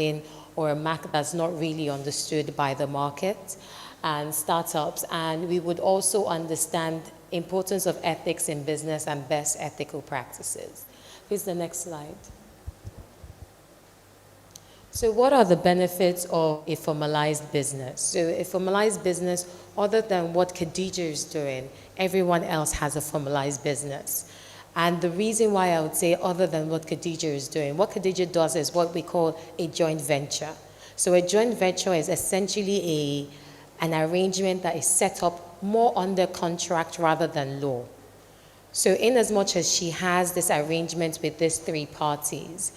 understanding or a market that's not really understood by the market and startups. And we would also understand importance of ethics in business and best ethical practices. Please, the next slide. So what are the benefits of a formalized business? So a formalized business, other than what Khadija is doing, everyone else has a formalized business. And the reason why I would say other than what Khadija is doing, what Khadija does is what we call a joint venture. So a joint venture is essentially an arrangement that is set up more under contract rather than law. So in as much as she has this arrangement with these three parties,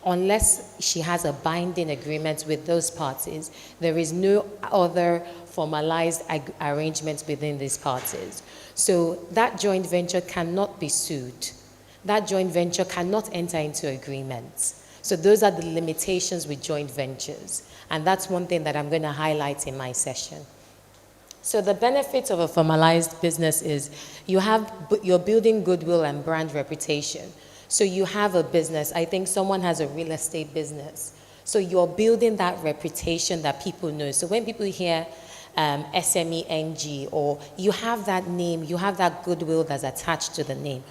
unless she has a binding agreement with those parties, there is no other formalized arrangement within these parties. So that joint venture cannot be sued. That joint venture cannot enter into agreements. So those are the limitations with joint ventures. And that's one thing that I'm going to highlight in my session. So the benefits of a formalized business is you're building goodwill and brand reputation. So you have a business. I think someone has a real estate business. So you're building that reputation that people know. So when people hear SMENG, or you have that name, you have that goodwill that's attached to the name.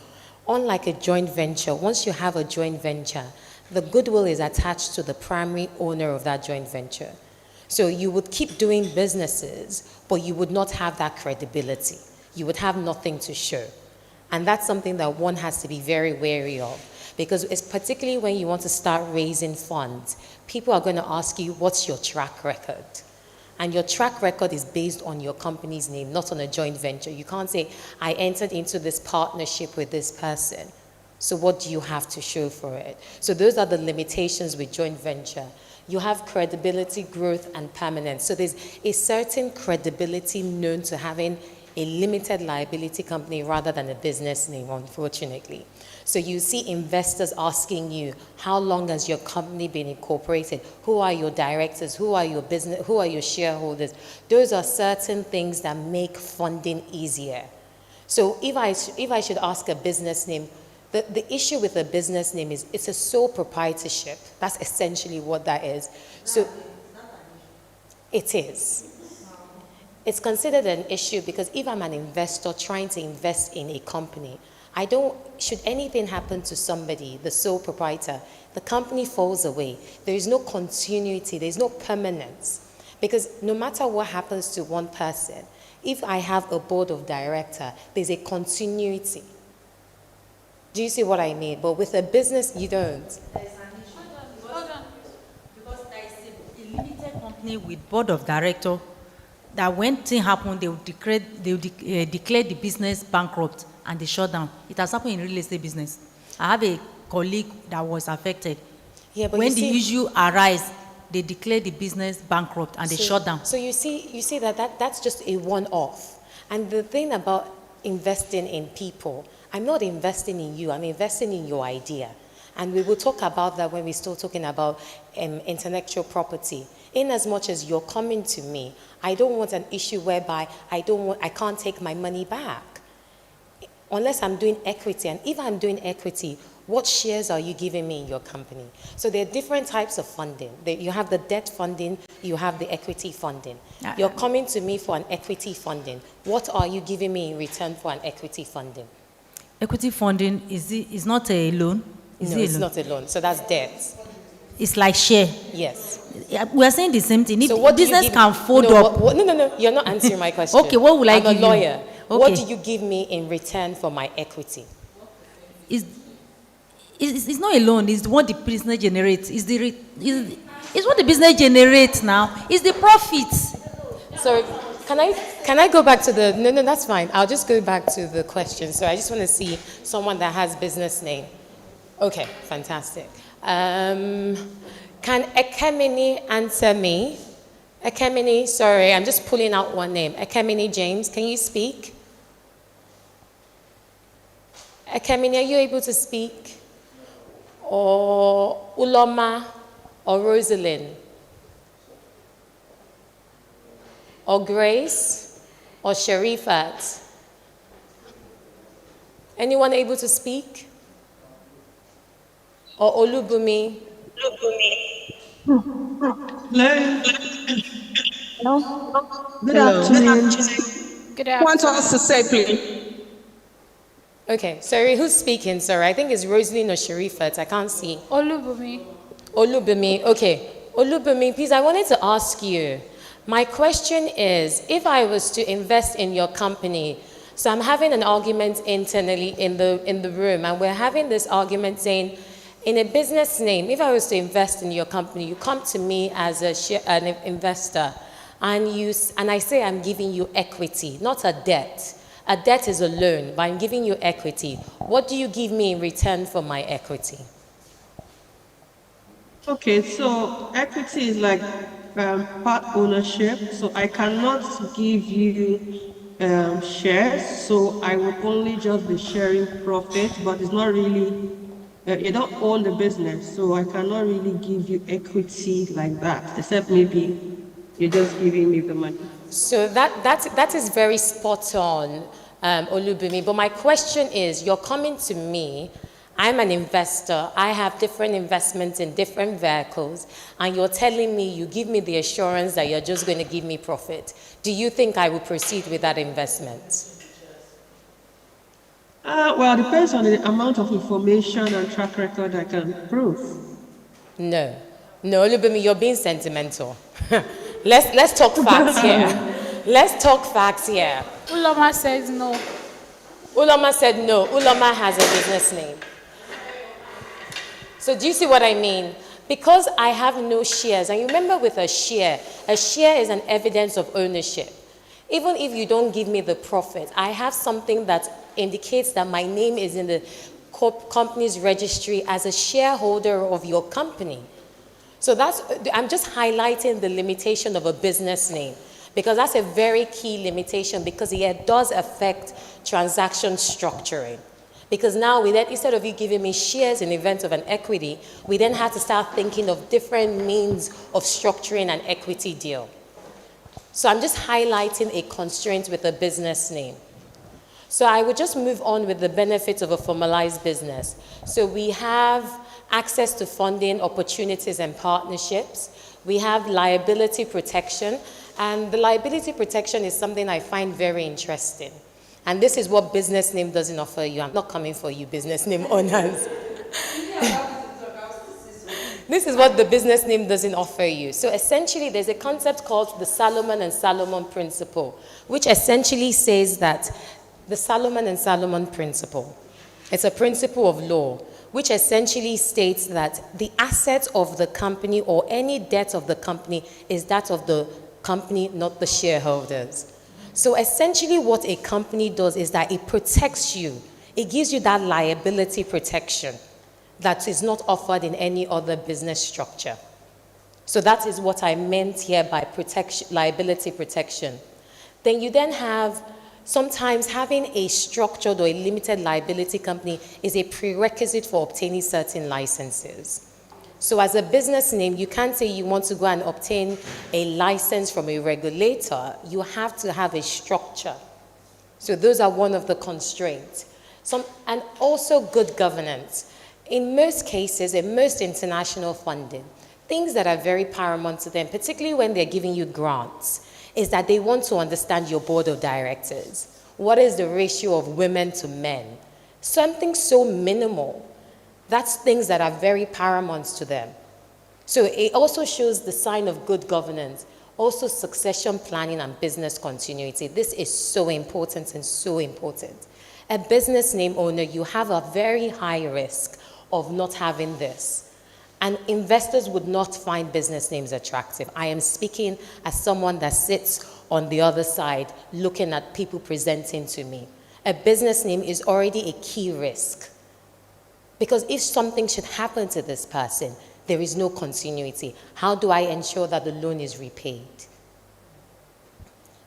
Unlike a joint venture, once you have a joint venture, the goodwill is attached to the primary owner of that joint venture. So you would keep doing businesses, but you would not have that credibility. You would have nothing to show. And that's something that one has to be very wary of, because it's particularly when you want to start raising funds, people are going to ask you, what's your track record? And your track record is based on your company's name, not on a joint venture. You can't say, I entered into this partnership with this person. So what do you have to show for it? So those are the limitations with joint venture. You have credibility, growth, and permanence. So there's a certain credibility known to having a limited liability company rather than a business name, unfortunately. So you see investors asking you, how long has your company been incorporated? Who are your directors? Who are your business? Who are your shareholders? Those are certain things that make funding easier. So if I should ask a business name, the issue with a business name is it's a sole proprietorship. That's essentially what that is. So it is. It's considered an issue because if I'm an investor trying to invest in a company, should anything happen to somebody, the sole proprietor, the company falls away. There is no continuity, there's no permanence. Because no matter what happens to one person, if I have a board of director, there's a continuity. Do you see what I mean? But with a business, you don't. Hold on. Because there is a limited company with board of director that when things happen, they will declare the business bankrupt and they shut down. It has happened in real estate business. I have a colleague that was affected. Yeah, but when the issue arises, they declare the business bankrupt and they shut down. So you see that's just a one-off. And the thing about investing in people, I'm not investing in you, I'm investing in your idea. And we will talk about that when we start talking about intellectual property. In as much as you're coming to me, I don't want an issue whereby I can't take my money back. Unless I'm doing equity. And if I'm doing equity, what shares are you giving me in your company? So there are different types of funding. You have the debt funding, you have the equity funding. You're coming to me for an equity funding. What are you giving me in return for an equity funding? Equity funding is not a loan? It's not a loan. So that's debt. It's like share. Yes. We are saying the same thing. So if business can fold up. No. You're not answering my question. Okay, what will I give you? I'm a lawyer. Okay. What do you give me in return for my equity? It's not a loan. It's what the business generates. It's what the business generates now. It's the profits. So can I go back to the, no, that's fine. I'll just go back to the question. So I just want to see someone that has business name. Okay, fantastic. Can Ekemini answer me? Ekemini, sorry, I'm just pulling out one name. Ekemini James, can you speak? Ekemini, are you able to speak? Or Uloma, or Rosalind? Or Grace, or Sharifat? Anyone able to speak? Or Olubumi? Hello. Good Hello. afternoon. Good Want afternoon. us to say, please? Okay, sorry, who's speaking? Sorry, I think it's Rosaline or Sharifat. I can't see. Olubumi. Olubimi. Okay, Olubimi, please, I wanted to ask you. My question is, if I was to invest in your company, so I'm having an argument internally in the room, and we're having this argument saying, in a business name, if I was to invest in your company, you come to me as an investor, and I say I'm giving you equity, not a debt. A debt is a loan, but I'm giving you equity. What do you give me in return for my equity? Okay, so equity is like part ownership. So I cannot give you shares. So I would only just be sharing profit, but it's not really, you don't own the business. So I cannot really give you equity like that, except maybe you're just giving me the money. So that is very spot on, Olubumi. But my question is, you're coming to me, I'm an investor, I have different investments in different vehicles, and you're telling me, you give me the assurance that you're just going to give me profit. Do you think I will proceed with that investment? Well, it depends on the amount of information and track record I can prove. No. No, Olubumi, you're being sentimental. Let's talk facts here. Let's talk facts here. Uloma says no. Uloma said no. Uloma has a business name. So do you see what I mean? Because I have no shares, and you remember with a share is an evidence of ownership. Even if you don't give me the profit, I have something that indicates that my name is in the company's registry as a shareholder of your company. So I'm just highlighting the limitation of a business name, because that's a very key limitation, because it does affect transaction structuring. Because now instead of you giving me shares in the event of an equity, we then have to start thinking of different means of structuring an equity deal. So I'm just highlighting a constraint with a business name. So I would just move on with the benefits of a formalized business. So we have access to funding, opportunities, and partnerships. We have liability protection, and the liability protection is something I find very interesting. And this is what business name doesn't offer you. I'm not coming for you, business name owners. This is what the business name doesn't offer you. So essentially, there's a concept called the Salomon and Solomon Principle, which essentially says that the Salomon and Solomon Principle, it's a principle of law, which essentially states that the assets of the company or any debt of the company is that of the company, not the shareholders. So essentially what a company does is that it protects you. It gives you that liability protection that is not offered in any other business structure. So that is what I meant here by liability protection. Then you then have, sometimes having a structured or a limited liability company is a prerequisite for obtaining certain licenses. So as a business name, you can't say you want to go and obtain a license from a regulator. You have to have a structure. So those are one of the constraints. And also good governance. In most cases, in most international funding, things that are very paramount to them, particularly when they're giving you grants, is that they want to understand your board of directors. What is the ratio of women to men? Something so minimal. That's things that are very paramount to them. So it also shows the sign of good governance, also succession planning and business continuity. This is so important and so important. A business name owner, you have a very high risk of not having this. And investors would not find business names attractive. I am speaking as someone that sits on the other side looking at people presenting to me. A business name is already a key risk. Because if something should happen to this person, there is no continuity. How do I ensure that the loan is repaid?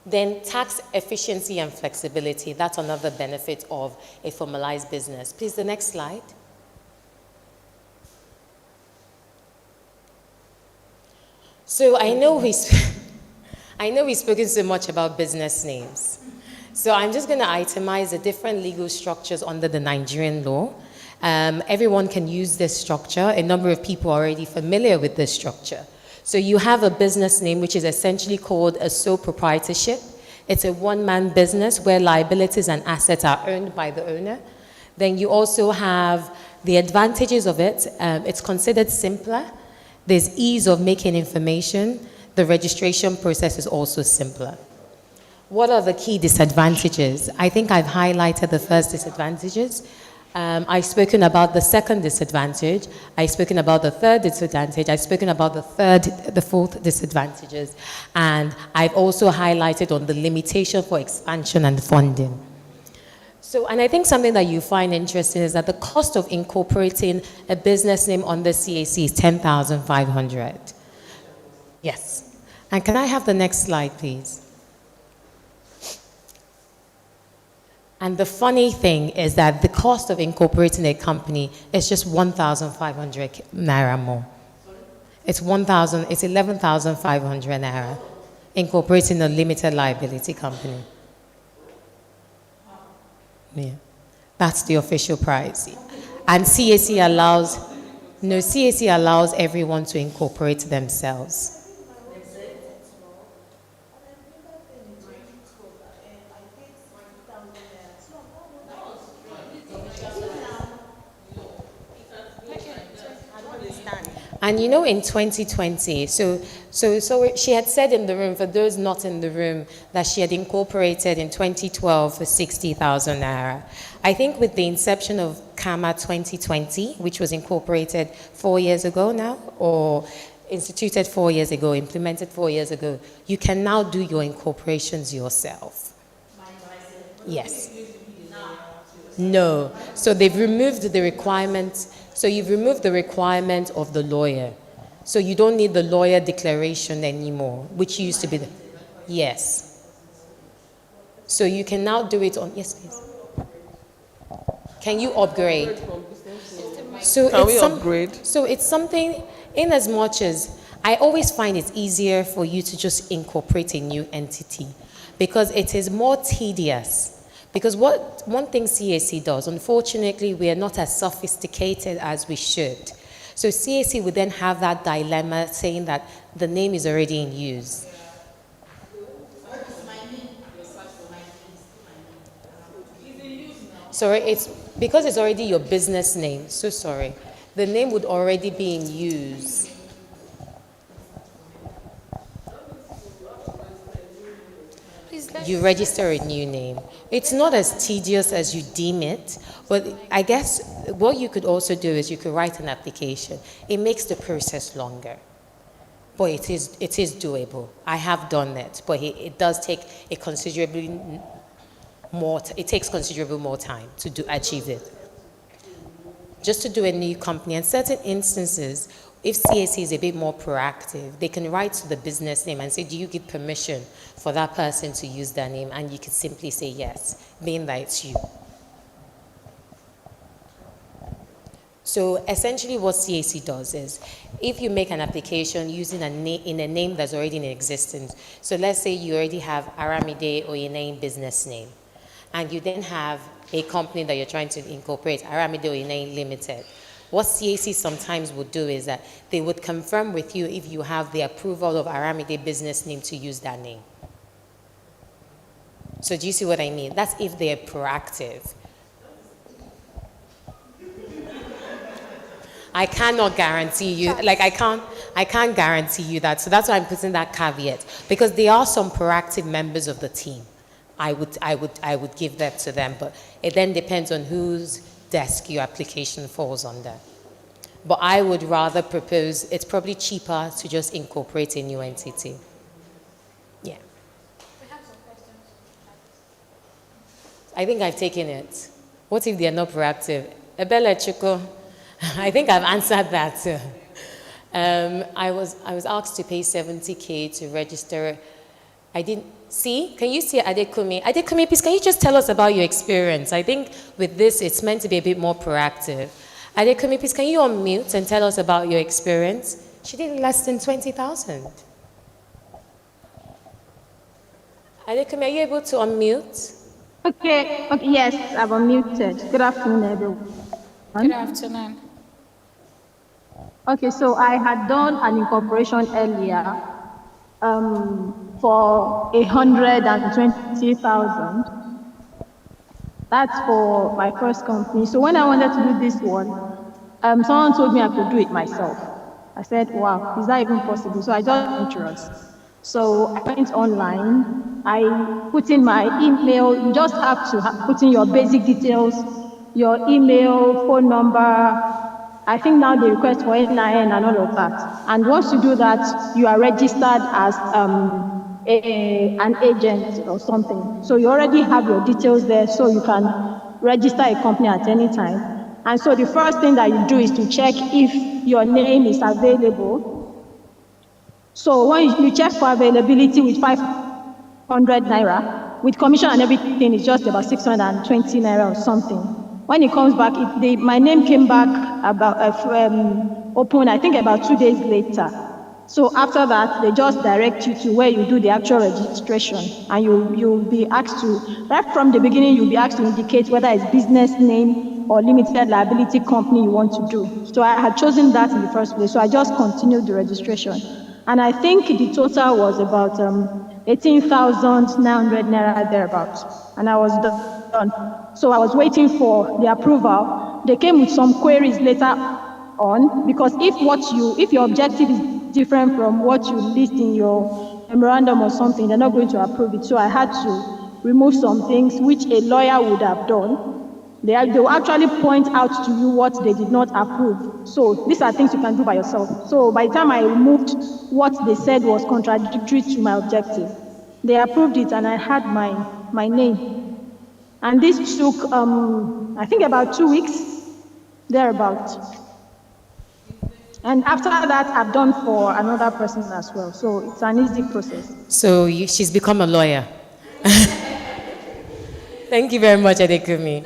Then tax efficiency and flexibility, that's another benefit of a formalized business. Please, the next slide. So I know we've spoken so much about business names. So I'm just going to itemize the different legal structures under the Nigerian law. Everyone can use this structure. A number of people are already familiar with this structure. So you have a business name, which is essentially called a sole proprietorship. It's a one-man business where liabilities and assets are owned by the owner. Then you also have the advantages of it. It's considered simpler. There's ease of making information. The registration process is also simpler. What are the key disadvantages? I think I've highlighted the first disadvantages. I've spoken about the second disadvantage. I've spoken about the third disadvantage. I've spoken about the fourth disadvantages. And I've also highlighted on the limitation for expansion and funding. So, and I think something that you find interesting is that the cost of incorporating a business name on the CAC is 10,500. Yes. And can I have the next slide, please? And the funny thing is that the cost of incorporating a company is just 1,500 naira more. It's 11,500 naira incorporating a limited liability company. Yeah, that's the official price. And CAC allows everyone to incorporate themselves. And you know, in 2020, so she had said in the room, for those not in the room, that she had incorporated in 2012 for 60,000 naira. I think with the inception of CAMA 2020, which was incorporated 4 years ago now, or instituted 4 years ago, implemented 4 years ago, you can now do your incorporations yourself. Yes. No. So they've removed the requirement. So you've removed the requirement of the lawyer. So you don't need the lawyer declaration anymore, which used to be the, yes. So you can now do it on, yes, please. Can you upgrade? So can we upgrade? So it's something, in as much as, I always find it easier for you to just incorporate a new entity because it is more tedious. Because one thing CAC does, unfortunately, we are not as sophisticated as we should. So CAC would then have that dilemma saying that the name is already in use. Sorry, it's because it's already your business name. So sorry. The name would already be in use. You register a new name. It's not as tedious as you deem it, but I guess what you could also do is you could write an application. It makes the process longer, but it is doable. I have done it, but it does take a considerably more. It takes considerably more time to achieve it. Just to do a new company, in certain instances, if CAC is a bit more proactive, they can write to the business name and say, do you give permission for that person to use their name? And you can simply say yes, being that it's you. So essentially what CAC does is, if you make an application using a name that's already in existence, so let's say you already have Aramide Oyineye business name, and you then have a company that you're trying to incorporate, Aramide Oyineye Limited. What CAC sometimes would do is that they would confirm with you if you have the approval of Aramide business name to use that name. So do you see what I mean? That's if they're proactive. I cannot guarantee you, like I can't guarantee you that. So that's why I'm putting that caveat, because there are some proactive members of the team. I would give that to them, but it then depends on whose desk your application falls under. But I would rather propose, it's probably cheaper to just incorporate a new entity. Yeah. We have some questions. I think I've taken it. What if they're not proactive? Ebele Chuko, I think I've answered that. I was asked to pay 70K to register. I didn't see. Can you see Adekumi? Adekumi, please, can you just tell us about your experience? I think with this, it's meant to be a bit more proactive. Adekumi, please, can you unmute and tell us about your experience? She did less than 20,000. Adekumi, are you able to unmute? Okay, yes, I'm unmuted. Good afternoon, everyone. Good afternoon. Okay, so I had done an incorporation earlier for 120,000. That's for my first company. So when I wanted to do this one, someone told me I could do it myself. I said, wow, is that even possible? So I just interest. So I went online. I put in my email. You just have to put in your basic details, your email, phone number. I think now they request for NIN and all of that. And once you do that, you are registered as an agent or something. So you already have your details there, so you can register a company at any time. And so the first thing that you do is to check if your name is available. So when you check for availability with 500 naira, with commission and everything, it's just about 620 naira or something. When it comes back, my name came back about open, I think about 2 days later. So after that, they just direct you to where you do the actual registration, and you'll be asked to, right from the beginning, you'll be asked to indicate whether it's business name or limited liability company you want to do. So I had chosen that in the first place, so I just continued the registration. And I think the total was about 18,900 naira thereabouts, and I was done. So I was waiting for the approval. They came with some queries later on, because if your objective is different from what you list in your memorandum or something, they're not going to approve it. So I had to remove some things which a lawyer would have done. They will actually point out to you what they did not approve. So these are things you can do by yourself. So by the time I removed what they said was contradictory to my objective, they approved it, and I had my name. And this took, I think, about 2 weeks, thereabout. And after that, I've done for another person as well. So it's an easy process. So she's become a lawyer. Thank you very much, Adekumi.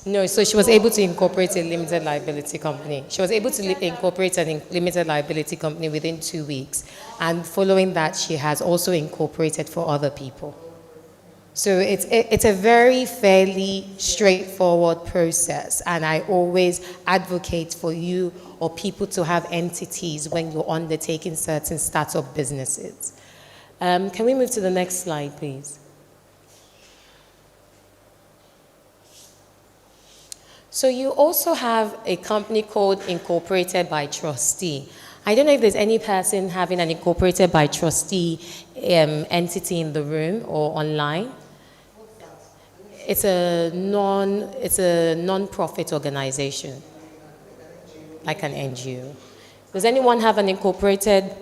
No, so she was able to incorporate a limited liability company. She was able to incorporate a limited liability company within 2 weeks. And following that, she has also incorporated for other people. So it's a very fairly straightforward process. And I always advocate for you or people to have entities when you're undertaking certain startup businesses. Can we move to the next slide, please? So you also have a company called Incorporated by Trustee. I don't know if there's any person having an Incorporated by Trustee entity in the room or online. It's a non-profit organization, like an NGO. Does anyone have an Incorporated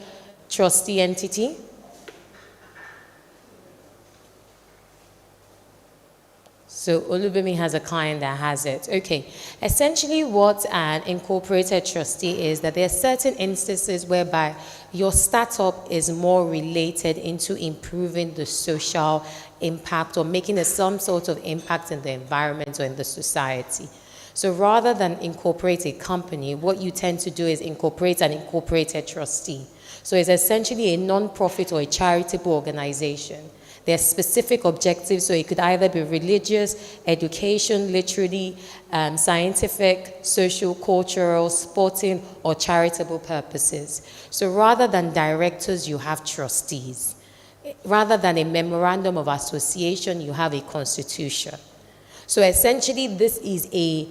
Trustee entity? So Olubemi has a client that has it. Okay. Essentially what an incorporated trustee is, that there are certain instances whereby your startup is more related into improving the social impact or making some sort of impact in the environment or in the society. So rather than incorporate a company, what you tend to do is incorporate an incorporated trustee. So it's essentially a non-profit or a charitable organization. There are specific objectives, so it could either be religious, education, literary, scientific, social, cultural, sporting, or charitable purposes. So rather than directors, you have trustees. Rather than a memorandum of association, you have a constitution. So essentially, this is a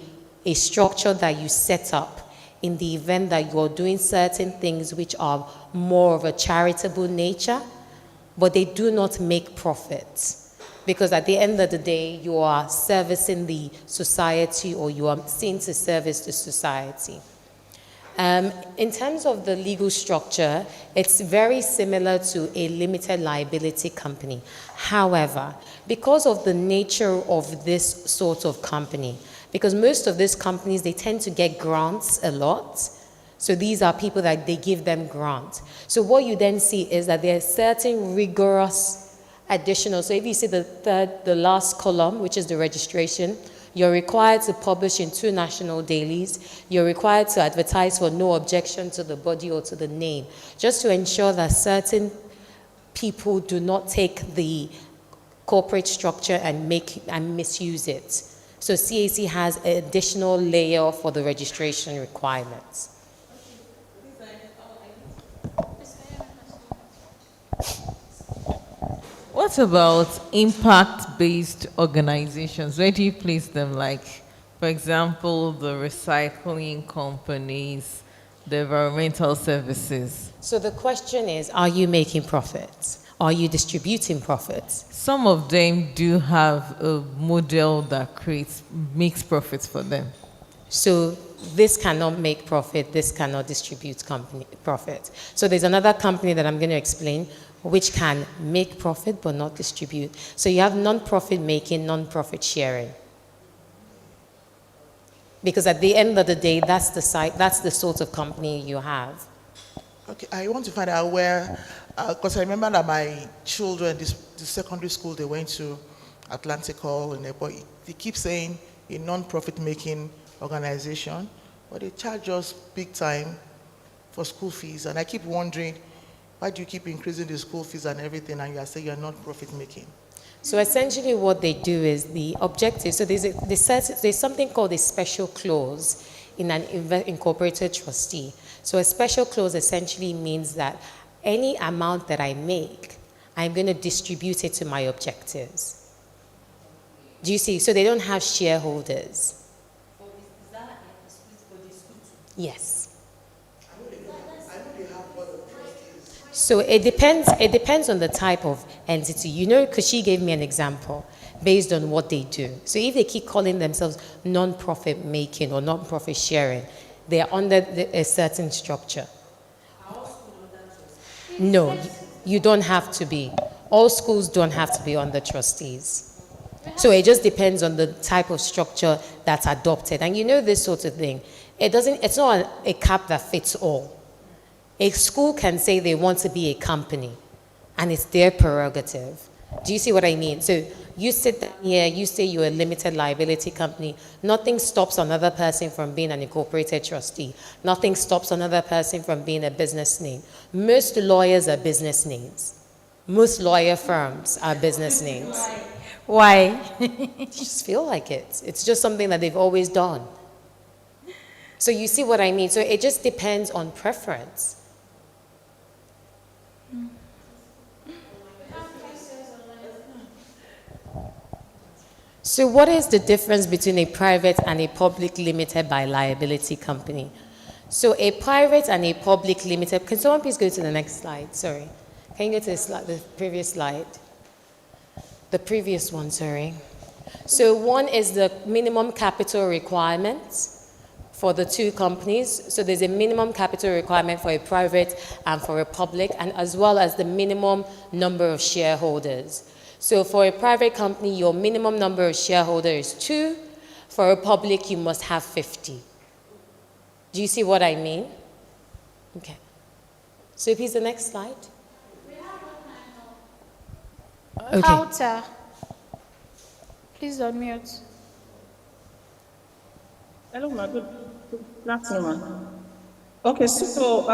structure that you set up in the event that you're doing certain things which are more of a charitable nature, but they do not make profits. Because at the end of the day, you are servicing the society, or you are seen to service the society. In terms of the legal structure, it's very similar to a limited liability company. However, because of the nature of this sort of company, because most of these companies, they tend to get grants a lot. So these are people that they give them grants. So what you then see is that there are certain rigorous additional. So if you see the last column, which is the registration, you're required to publish in 2 national dailies. You're required to advertise for no objection to the body or to the name, just to ensure that certain people do not take the corporate structure and misuse it. So CAC has an additional layer for the registration requirements. What about impact-based organizations? Where do you place them? Like, for example, the recycling companies, the environmental services. So the question is, are you making profits? Are you distributing profits? Some of them do have a model that makes profits for them. So this cannot make profit, this cannot distribute company profit. So there's another company that I'm going to explain which can make profit but not distribute. So you have non-profit making, non-profit sharing. Because at the end of the day, that's the sort of company you have. Okay, I want to find out where, because I remember that my children, the secondary school they went to, Atlantic Hall, and they keep saying a non-profit making organization, but they charge us big time for school fees. And I keep wondering, why do you keep increasing the school fees and everything, and you are saying you're not profit making? So essentially what they do is the objective, so there's something called a special clause in an incorporated trustee. So a special clause essentially means that any amount that I make, I'm going to distribute it to my objectives. Do you see? So they don't have shareholders. Yes. So it depends on the type of entity. You know, because she gave me an example based on what they do. So if they keep calling themselves non-profit making or non-profit sharing, they are under a certain structure. No, you don't have to be. All schools don't have to be under trustees. So it just depends on the type of structure that's adopted. And you know this sort of thing. It's not a cap that fits all. A school can say they want to be a company, and it's their prerogative. Do you see what I mean? So you sit here, you say you're a limited liability company. Nothing stops another person from being an incorporated trustee. Nothing stops another person from being a business name. Most lawyers are business names. Most lawyer firms are business names. Why? You just feel like it. It's just something that they've always done. So you see what I mean? So it just depends on preference. So what is the difference between a private and a public limited by liability company? So a private and a public limited, can someone please go to the next slide? Sorry. Can you go to the previous slide? The previous one, sorry. So one is the minimum capital requirements for the two companies. So there's a minimum capital requirement for a private and for a public, and as well as the minimum number of shareholders. So for a private company, your minimum number of shareholders is 2. For a public, you must have 50. Do you see what I mean? Okay. So please, the next slide. Okay. Counter. Please unmute. Hello, ma. Good afternoon, ma. Okay, so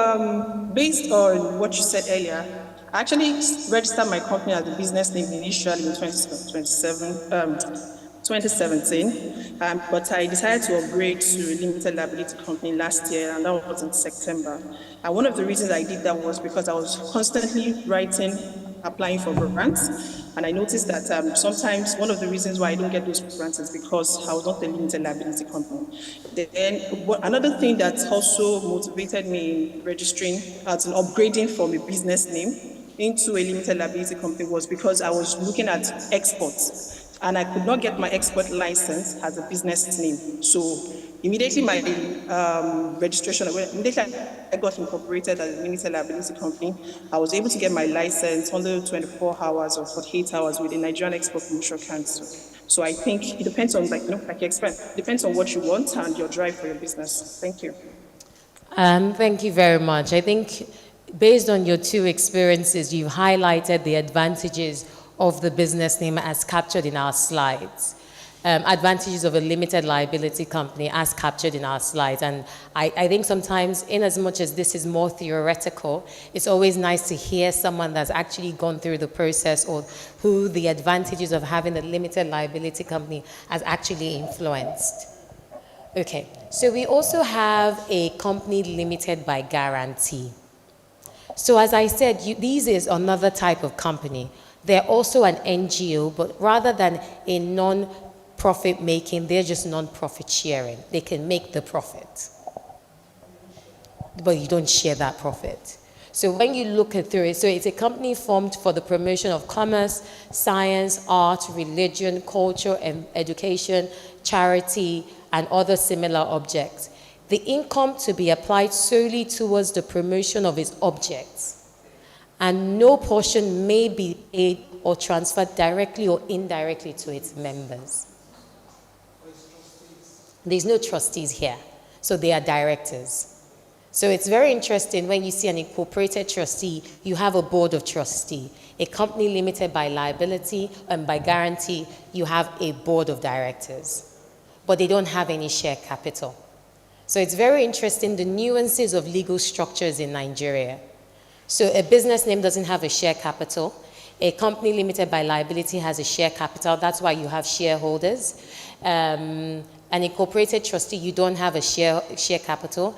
based on what you said earlier, I actually registered my company as a business name initially in 2017, but I decided to upgrade to a limited liability company last year, and that was in September. And one of the reasons I did that was because I was constantly applying for grants, and I noticed that sometimes one of the reasons why I don't get those grants is because I was not a limited liability company. Then another thing that also motivated me in registering as an upgrading from a business name into a limited liability company was because I was looking at exports, and I could not get my export license as a business name. So immediately my registration, immediately I got incorporated as a limited liability company, I was able to get my license under 24 hours or 48 hours with the Nigerian Export Promotion Council. So I think it depends on, like you explained, depends on what you want and your drive for your business. Thank you. Thank you very much. I think based on your two experiences, you've highlighted the advantages of the business name as captured in our slides. Advantages of a limited liability company as captured in our slides. And I think sometimes, in as much as this is more theoretical, it's always nice to hear someone that's actually gone through the process or who the advantages of having a limited liability company has actually influenced. Okay, so we also have a company limited by guarantee. So as I said, this is another type of company They're also an NGO, but rather than a non-profit making, they're just non-profit sharing. They can make the profit, but you don't share that profit. So when you look through it, so it's a company formed for the promotion of commerce, science, art, religion, culture, and education, charity, and other similar objects. The income to be applied solely towards the promotion of its objects, and no portion may be paid or transferred directly or indirectly to its members. There's no trustees here, so they are directors. So it's very interesting when you see an incorporated trustee, you have a board of trustee. A company limited by liability and by guarantee, you have a board of directors, but they don't have any share capital. So it's very interesting, the nuances of legal structures in Nigeria. So a business name doesn't have a share capital. A company limited by liability has a share capital. That's why you have shareholders. An incorporated trustee, you don't have a share capital.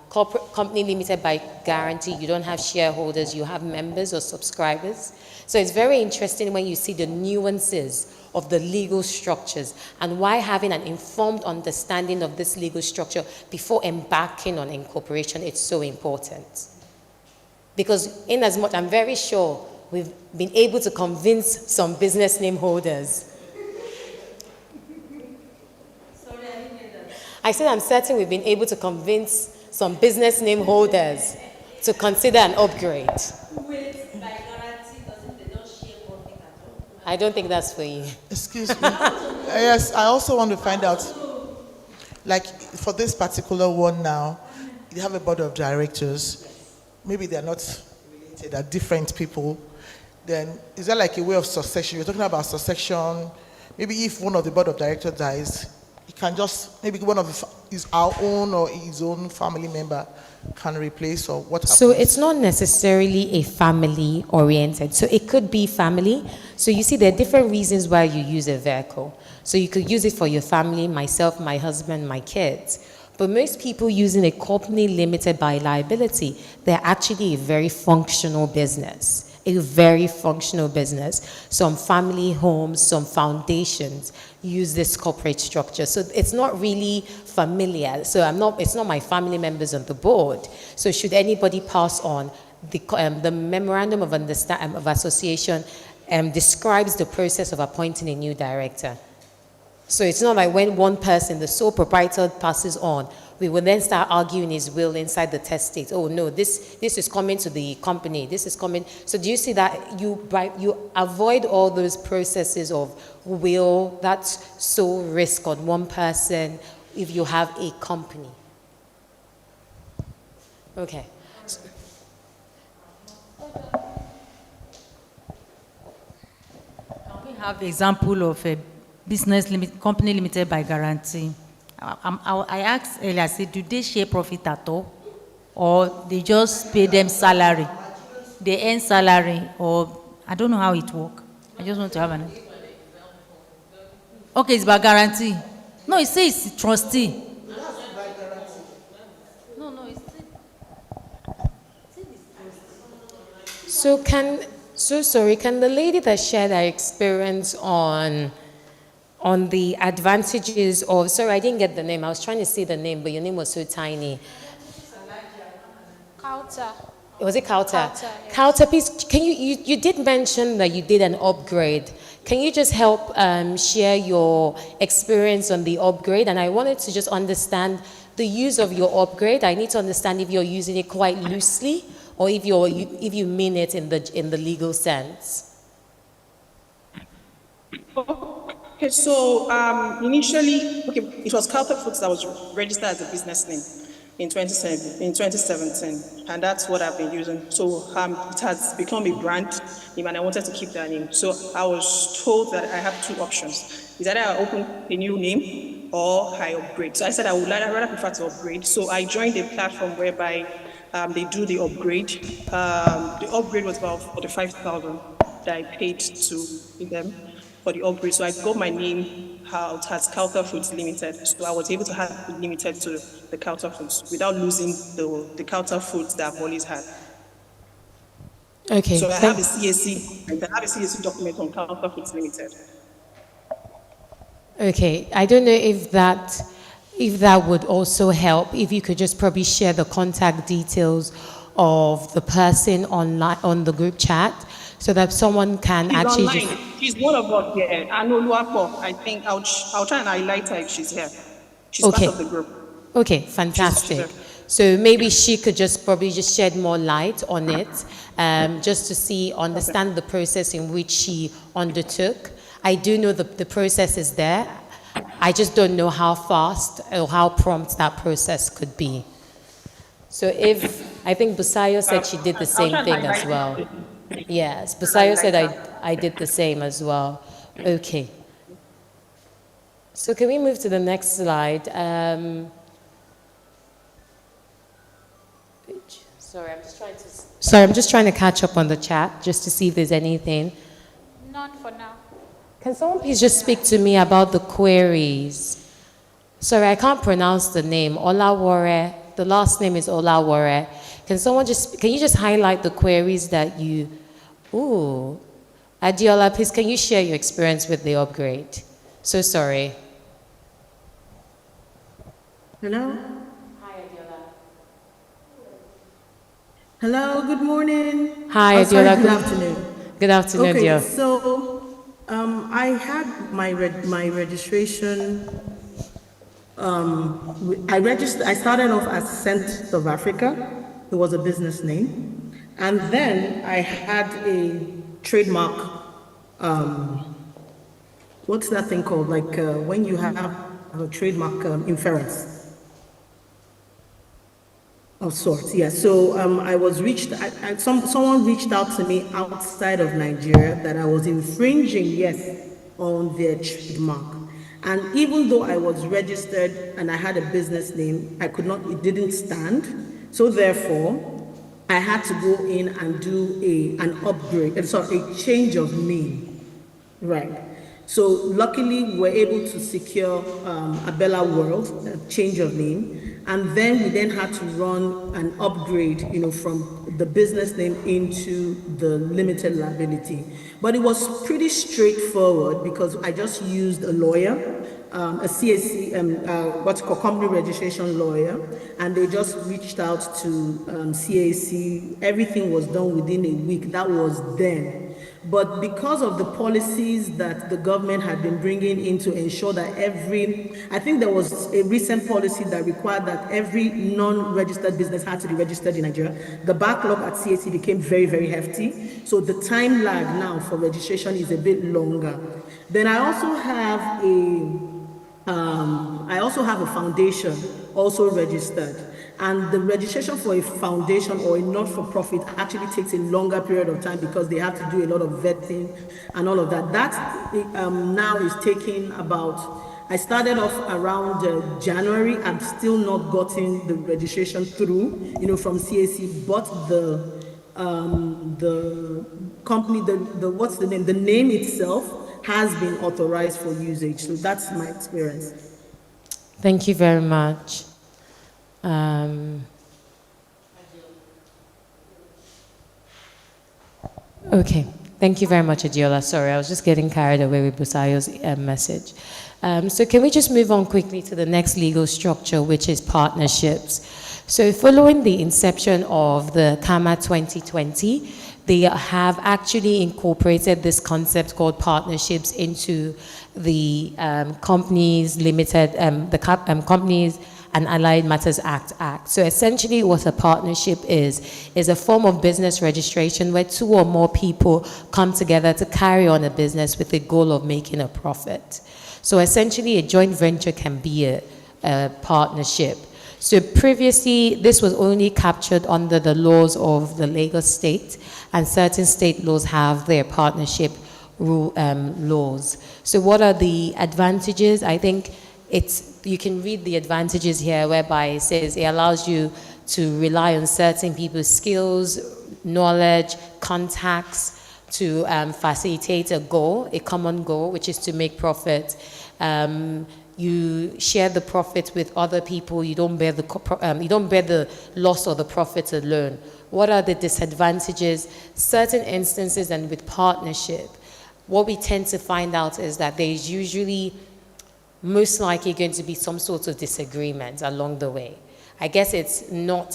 Corporate company limited by guarantee, you don't have shareholders, you have members or subscribers. So it's very interesting when you see the nuances of the legal structures and why having an informed understanding of this legal structure before embarking on incorporation, it's so important. Because in as much, I'm very sure we've been able to convince some business name holders. I said I'm certain we've been able to convince some business name holders to consider an upgrade. I don't think that's for you. Excuse me. Yes, I also want to find out, like for this particular one now, you have a board of directors. Maybe they're not related, they're different people. Then is there like a way of succession? You're talking about succession. Maybe if one of the board of directors dies, he can just, maybe one of his our own or his own family member can replace, or what happens? So it's not necessarily a family oriented. So it could be family. So you see there are different reasons why you use a vehicle. So you could use it for your family, myself, my husband, my kids. But most people using a company limited by liability, they're actually a very functional business. A very functional business. Some family homes, some foundations use this corporate structure. So it's not really familiar. So it's not my family members on the board. So should anybody pass on, the memorandum of association describes the process of appointing a new director. So it's not like when one person, the sole proprietor, passes on, we will then start arguing his will inside the testate. Oh no, this is coming to the company, this is coming. So do you see that you avoid all those processes of will, that's sole risk on one person if you have a company. Okay. Can we have the example of a company limited by guarantee? I asked earlier, I said, do they share profit at all? Or they just pay them salary? They earn salary, or I don't know how it works. I just want to have an. Okay, it's by guarantee. No, it says trustee. No, it's So can the lady that shared her experience on the advantages of, sorry, I didn't get the name. I was trying to see the name, but your name was so tiny. Kauta. Was it Kauta? Kauta, yes. Kauta, please, can you did mention that you did an upgrade. Can you just help share your experience on the upgrade? And I wanted to just understand the use of your upgrade. I need to understand if you're using it quite loosely or if you mean it in the legal sense. Okay, so initially, it was Kauta Foods that was registered as a business name in 2017, and that's what I've been using. So it has become a brand name, and I wanted to keep that name. So I was told that I have two options. Is either I open a new name or I upgrade. So I said I would rather prefer to upgrade. So I joined a platform whereby they do the upgrade. The upgrade was about 45,000 that I paid to them for the upgrade. So I got my name out as Kauta Foods Limited. So I was able to have it limited to the Kauta Foods without losing the Kauta Foods that I've always had. Okay. So I have a CAC document on Counterfeits Limited. Okay, I don't know if that would also help, if you could just probably share the contact details of the person on the group chat, so that someone can She's actually online. just... She's one of us here. Anoluapo. I think I'll try and highlight her if she's here. She's Okay. part of the group. Okay, fantastic. So maybe she could just probably just shed more light on it, just to understand the process in which she undertook. I do know the process is there. I just don't know how fast or how prompt that process could be. So I think Busayo said she did the same thing as well. Yes, Busayo said I did the same as well. Okay. So can we move to the next slide? Sorry, I'm just trying to catch up on the chat, just to see if there's anything. None for now. Can someone please just speak to me about the queries? Sorry, I can't pronounce the name. Olawore. The last name is Olawore. Can you just highlight the queries that you... Ooh. Adiola, please, can you share your experience with the upgrade? So sorry. Hello? Hi, Adiola. Hello, good morning. Hi, Oh, sorry, Adiola. good afternoon. Good afternoon, Okay, dear. so I had my registration. I started off as Scent of Africa. It was a business name, and then I had a trademark. What's that thing called? Like when you have a trademark inference of sorts. Yeah. So someone reached out to me outside of Nigeria that I was infringing, yes, on their trademark. And even though I was registered and I had a business name, it didn't stand. So therefore, I had to go in and do an upgrade, a change of name. Right. So luckily, we're able to secure Abella World, a change of name, and then we then had to run an upgrade, from the business name into the limited liability. But it was pretty straightforward because I just used a lawyer, a CAC, what's called company registration lawyer, and they just reached out to CAC. Everything was done within a week. That was then. But because of the policies that the government had been bringing in to ensure that I think there was a recent policy that required that every non-registered business had to be registered in Nigeria. The backlog at CAC became very, very hefty. So the time lag now for registration is a bit longer. Then I also have a foundation also registered. And the registration for a foundation or a not-for-profit actually takes a longer period of time because they have to do a lot of vetting and all of that. That now is taking I started off around January. I've still not gotten the registration through, from CAC, but the company, what's the name? The name itself has been authorized for usage. So that's my experience. Thank you very much. Okay, thank you very much, Adiola. Sorry, I was just getting carried away with Busayo's message. So can we just move on quickly to the next legal structure, which is partnerships. So following the inception of the CAMA 2020, they have actually incorporated this concept called partnerships into the Companies and Allied Matters Act. So essentially what a partnership is a form of business registration where two or more people come together to carry on a business with the goal of making a profit. So essentially a joint venture can be a partnership. So previously, this was only captured under the laws of the Lagos state, and certain state laws have their partnership laws. So what are the advantages? I think you can read the advantages here, whereby it says it allows you to rely on certain people's skills, knowledge, contacts to facilitate a common goal, which is to make profit. You share the profit with other people. You don't bear the loss or the profit alone, What are the disadvantages? Certain instances and with partnership, what we tend to find out is that there is usually most likely going to be some sort of disagreement along the way. I guess it's not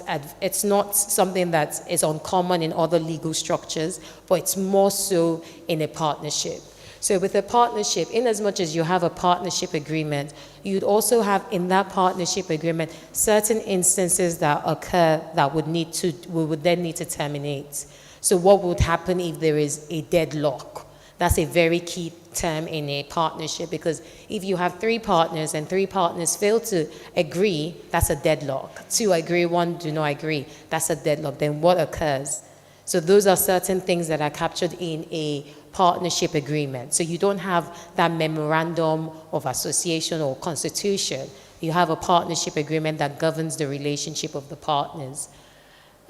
something that is uncommon in other legal structures, but it's more so in a partnership. So with a partnership, in as much as you have a partnership agreement, you'd also have in that partnership agreement certain instances that occur that we would then need to terminate. So what would happen if there is a deadlock? That's a very key term in a partnership, because if you have 3 partners and 3 partners fail to agree, that's a deadlock. 2 agree, 1 do not agree, that's a deadlock. Then what occurs? So those are certain things that are captured in a partnership agreement. So you don't have that memorandum of association or constitution. You have a partnership agreement that governs the relationship of the partners.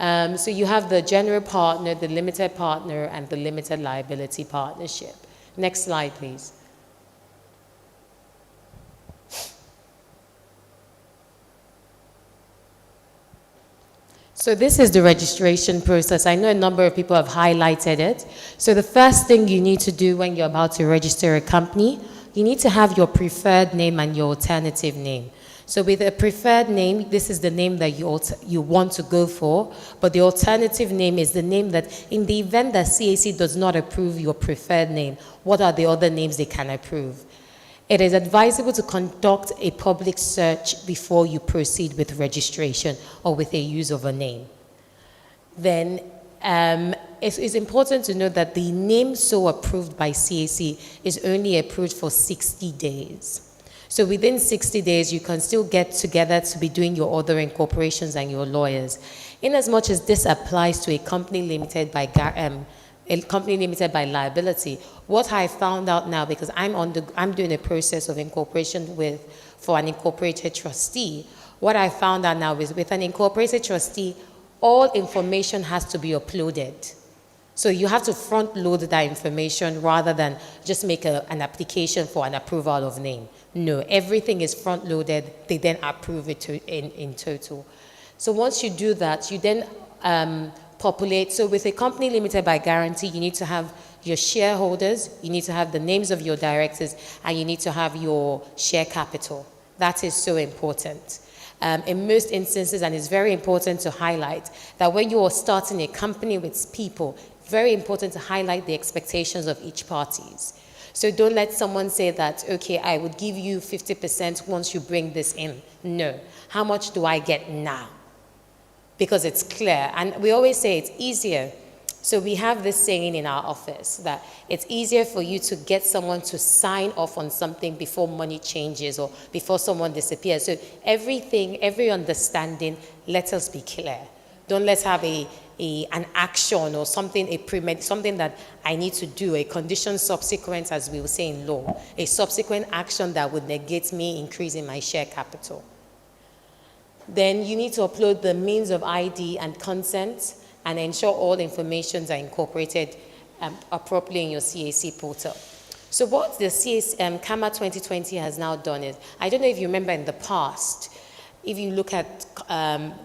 So you have the general partner, the limited partner, and the limited liability partnership. Next slide, please. So this is the registration process. I know a number of people have highlighted it. So the first thing you need to do when you're about to register a company, you need to have your preferred name and your alternative name. So with a preferred name, this is the name that you want to go for, but the alternative name is the name that, in the event that CAC does not approve your preferred name, what are the other names they can approve? It is advisable to conduct a public search before you proceed with registration or with a use of a name. Then it's important to note that the name so approved by CAC is only approved for 60 days. So within 60 days, you can still get together to be doing your other incorporations and your lawyers. In as much as this applies to a company limited by liability, what I found out now, because I'm doing a process of incorporation for an incorporated trustee, what I found out now is with an incorporated trustee, all information has to be uploaded. So you have to front load that information rather than just make an application for an approval of name. No, everything is front loaded. They then approve it in total. So once you do that, you then populate. So with a company limited by guarantee, you need to have your shareholders, you need to have the names of your directors, and you need to have your share capital. That is so important. In most instances, and it's very important to highlight that when you are starting a company with people, very important to highlight the expectations of each parties. So don't let someone say that, okay, I would give you 50% once you bring this in. No. How much do I get now? Because it's clear. And we always say it's easier. So we have this saying in our office that it's easier for you to get someone to sign off on something before money changes or before someone disappears. So every understanding, let us be clear. Don't let's have an action or something that I need to do, a condition subsequent, as we will say in law, a subsequent action that would negate me increasing my share capital. Then you need to upload the means of ID and consent and ensure all information are incorporated appropriately in your CAC portal. So what the CAMA 2020 has now done is, I don't know if you remember in the past, if you look at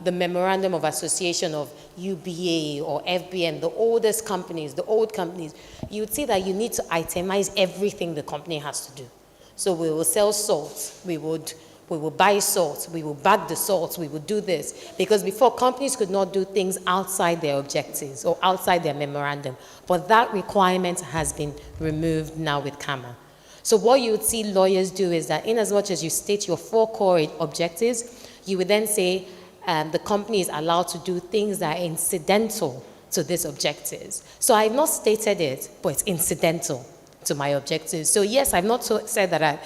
the Memorandum of Association of UBA or FBN, the oldest companies, the old companies, you would see that you need to itemize everything the company has to do. So we will sell salt, we will buy salt, we will bag the salt, we will do this. Because before, companies could not do things outside their objectives or outside their memorandum. But that requirement has been removed now with CAMA. So what you would see lawyers do is that in as much as you state your 4 core objectives, you would then say the company is allowed to do things that are incidental to these objectives. So I've not stated it, but it's incidental to my objectives. So yes, I've not said that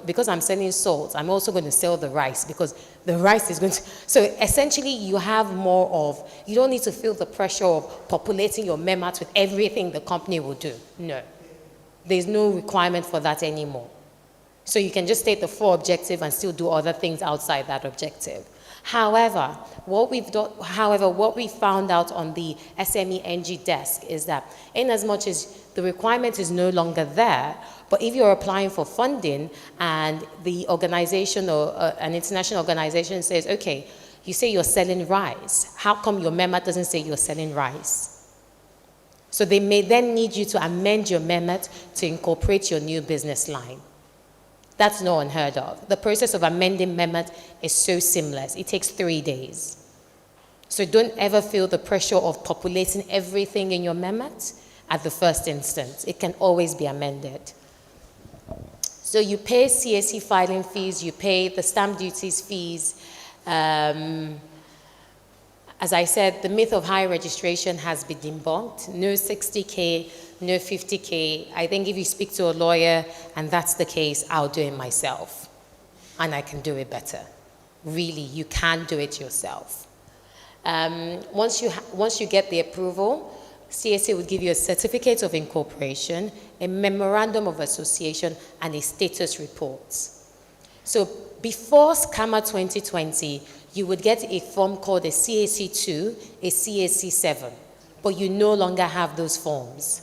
because I'm selling salt, I'm also going to sell the rice because the rice is going to, so essentially you have more of, you don't need to feel the pressure of populating your MEMAT with everything the company will do. No, there's no requirement for that anymore. So you can just state the 4 objectives and still do other things outside that objective. However, what we found out on the SME NG desk is that in as much as the requirement is no longer there, but if you're applying for funding and the organization or an international organization says, okay, You say you're selling rice. How come your MEMAT doesn't say you're selling rice? So they may then need you to amend your MEMAT to incorporate your new business line. That's not unheard of. The process of amending MEMAT is so seamless. It takes 3 days. So don't ever feel the pressure of populating everything in your MEMAT at the first instance. It can always be amended. So you pay CAC filing fees, you pay the stamp duties fees. As I said, the myth of high registration has been debunked. No 60K, no 50K. I think if you speak to a lawyer and that's the case, I'll do it myself. And I can do it better. Really, you can do it yourself. Once you get the approval, CAC will give you a certificate of incorporation, a memorandum of association, and a status report. So before SCAMA 2020, you would get a form called a CAC2, a CAC7, but you no longer have those forms.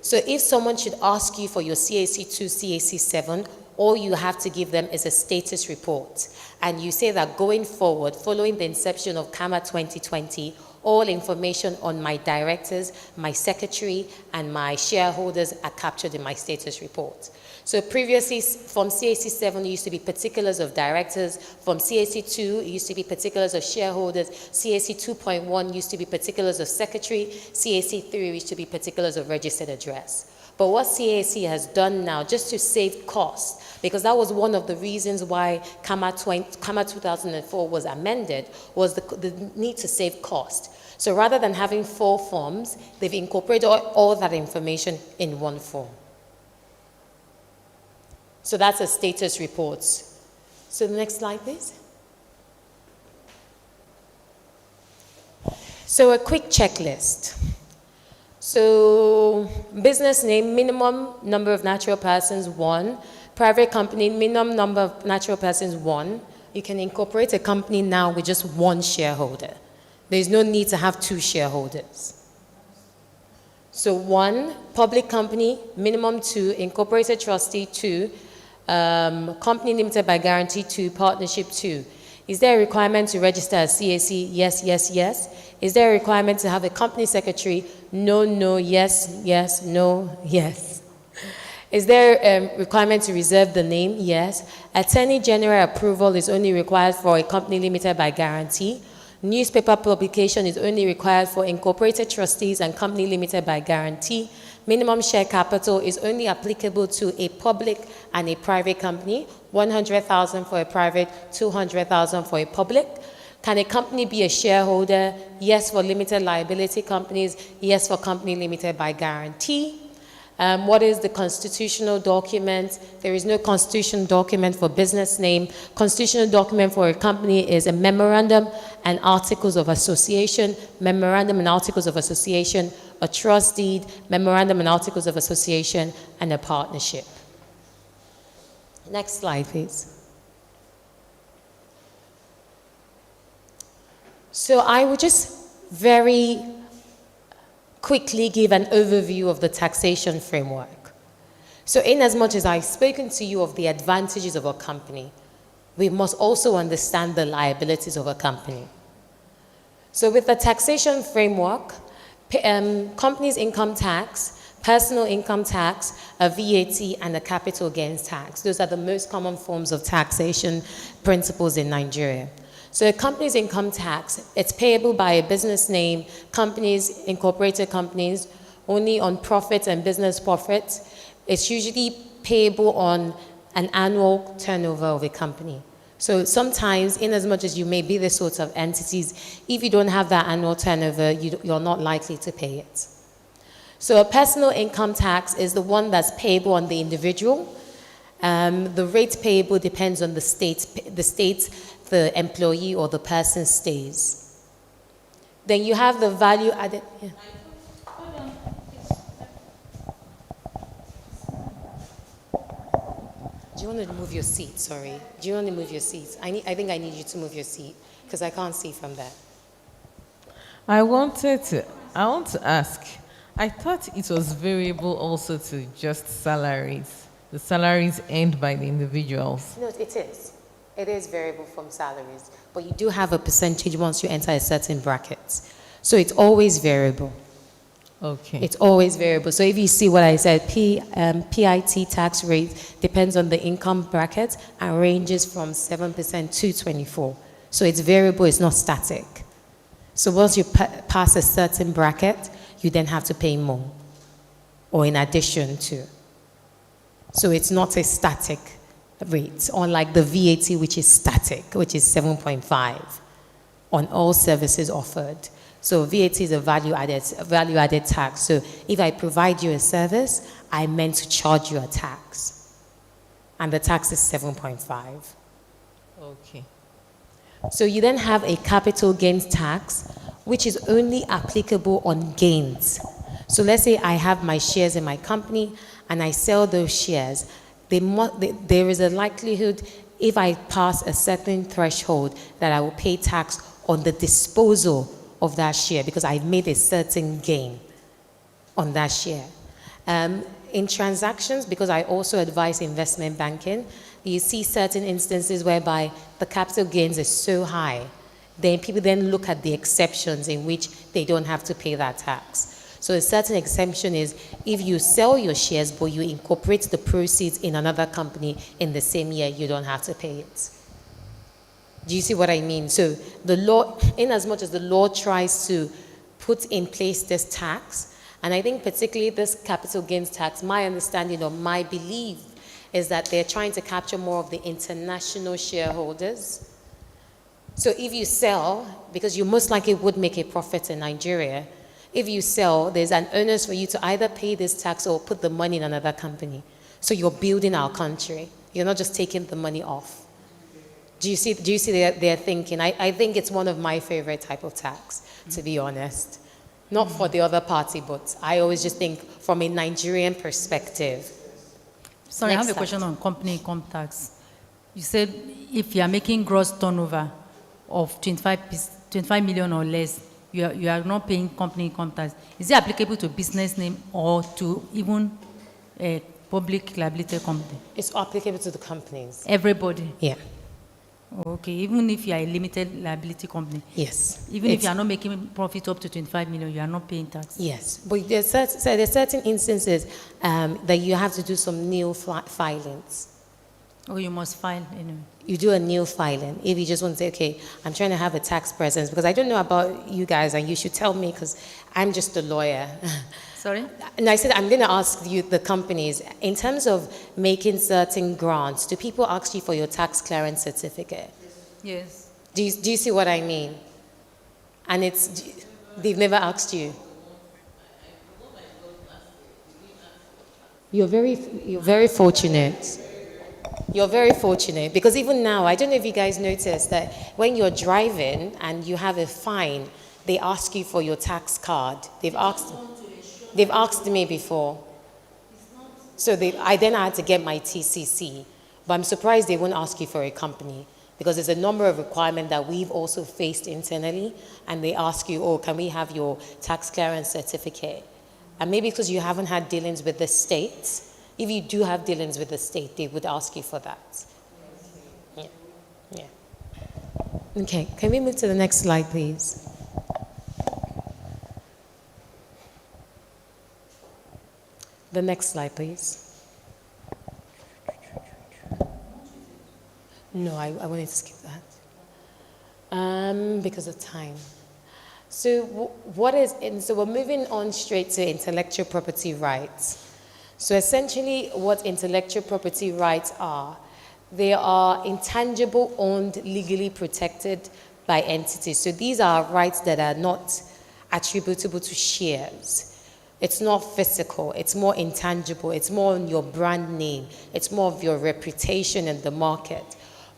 So if someone should ask you for your CAC2, CAC7, all you have to give them is a status report. And you say that going forward, following the inception of CAMA 2020, all information on my directors, my secretary, and my shareholders are captured in my status report. So previously, from CAC7, it used to be particulars of directors. From CAC2, it used to be particulars of shareholders. CAC 2.1 used to be particulars of secretary. CAC 3 used to be particulars of registered address. But what CAC has done now, just to save costs, because that was one of the reasons why CAMA 2004 was amended, was the need to save cost. So rather than having 4 forms, they've incorporated all that information in one form. So that's a status report. So the next slide, please. So a quick checklist. So business name, minimum number of natural persons, 1. Private company, minimum number of natural persons, 1. You can incorporate a company now with just 1 shareholder. There's no need to have 2 shareholders. So 1, public company, minimum 2, incorporated trustee 2, company limited by guarantee 2, partnership 2. Is there a requirement to register as CAC? Yes, yes, yes. Is there a requirement to have a company secretary? No, no, yes, yes, no, yes. Is there a requirement to reserve the name? Yes. Attorney General approval is only required for a company limited by guarantee. Newspaper publication is only required for incorporated trustees and company limited by guarantee. Minimum share capital is only applicable to a public and a private company. 100,000 for a private, 200,000 for a public. Can a company be a shareholder? Yes, for limited liability companies. Yes, for company limited by guarantee. What is the constitutional document? There is no constitutional document for business name. Constitutional document for a company is a memorandum and articles of association, memorandum and articles of association, a trust deed, memorandum and articles of association, and a partnership. Next slide, please. So I will just very quickly give an overview of the taxation framework. So in as much as I've spoken to you of the advantages of a company, we must also understand the liabilities of a company. So with the taxation framework, companies' income tax, personal income tax, a VAT, and a capital gains tax. Those are the most common forms of taxation principles in Nigeria. So a company's income tax, it's payable by a business name, companies, incorporated companies, only on profits and business profits. It's usually payable on an annual turnover of a company. So sometimes, in as much as you may be the sorts of entities, if you don't have that annual turnover, you're not likely to pay it. So a personal income tax is the one that's payable on the individual. The rate payable depends on the state the employee or the person stays. Then you have the value added. Yeah. Do you want to move your seat? Sorry. Do you want to move your seat? I think I need you to move your seat because I can't see from there. I want to ask, I thought it was variable also to just salaries. The salaries earned by the individuals. No, it is. It is variable from salaries, but you do have a percentage once you enter a certain bracket. So it's always variable. Okay. It's always variable. So if you see what I said, PIT tax rate depends on the income bracket and ranges from 7% to 24%. So it's variable, it's not static. So once you pass a certain bracket, you then have to pay more, or in addition to. So it's not a static rate, unlike the VAT, which is static, which is 7.5 on all services offered. So VAT is a value-added tax. So if I provide you a service, I meant to charge you a tax. And the tax is 7.5. Okay. So you then have a capital gains tax, which is only applicable on gains. So let's say I have my shares in my company and I sell those shares. There is a likelihood, if I pass a certain threshold, that I will pay tax on the disposal of that share because I've made a certain gain on that share. In transactions, because I also advise investment banking, you see certain instances whereby the capital gains is so high, then people then look at the exceptions in which they don't have to pay that tax. So a certain exemption is if you sell your shares but you incorporate the proceeds in another company in the same year, you don't have to pay it. Do you see what I mean? So the law, in as much as the law tries to put in place this tax, and I think particularly this capital gains tax, my understanding or my belief is that they're trying to capture more of the international shareholders. So if you sell, because you most likely would make a profit in Nigeria, if you sell, there's an onus for you to either pay this tax or put the money in another company. So you're building our country. You're not just taking the money off. Do you see their thinking? I think it's one of my favorite type of tax, to be honest. Not for the other party, but I always just think from a Nigerian perspective. Sorry, Next I have a question on company income tax. You said if you are making gross turnover of 25 million or less, you are not paying company income tax. Is it applicable to business name or to even a public liability company? It's applicable to the companies. Everybody? Yeah. Okay, even if you are a limited liability company? Yes. Even if you are not making profit up to 25 million, you are not paying tax? Yes, but there's certain instances that you have to do some nil filings. Oh, you must file anyway. You do a nil filing if you just want to say, okay, I'm trying to have a tax presence, because I don't know about you guys, and you should tell me because I'm just a lawyer. Sorry? And I said, I'm going to ask you, the companies, in terms of making certain grants, do people ask you for your tax clearance certificate? Yes. Do you see what I mean? And they've never asked you. You're very fortunate. You're very fortunate, because even now, I don't know if you guys noticed that when you're driving and you have a fine, they ask you for your tax card. They've asked me before. So I then had to get my TCC. But I'm surprised they won't ask you for a company, because there's a number of requirements that we've also faced internally, and they ask you, oh, can we have your tax clearance certificate? And maybe because you haven't had dealings with the state, if you do have dealings with the state, they would ask you for that. Yeah. Yeah. Okay, can we move to the next slide, please? The next slide, please. No, I wanted to skip that because of time. So so we're moving on straight to intellectual property rights. So essentially what intellectual property rights are, they are intangible, owned, legally protected by entities. So these are rights that are not attributable to shares. It's not physical, it's more intangible, it's more on your brand name, it's more of your reputation in the market.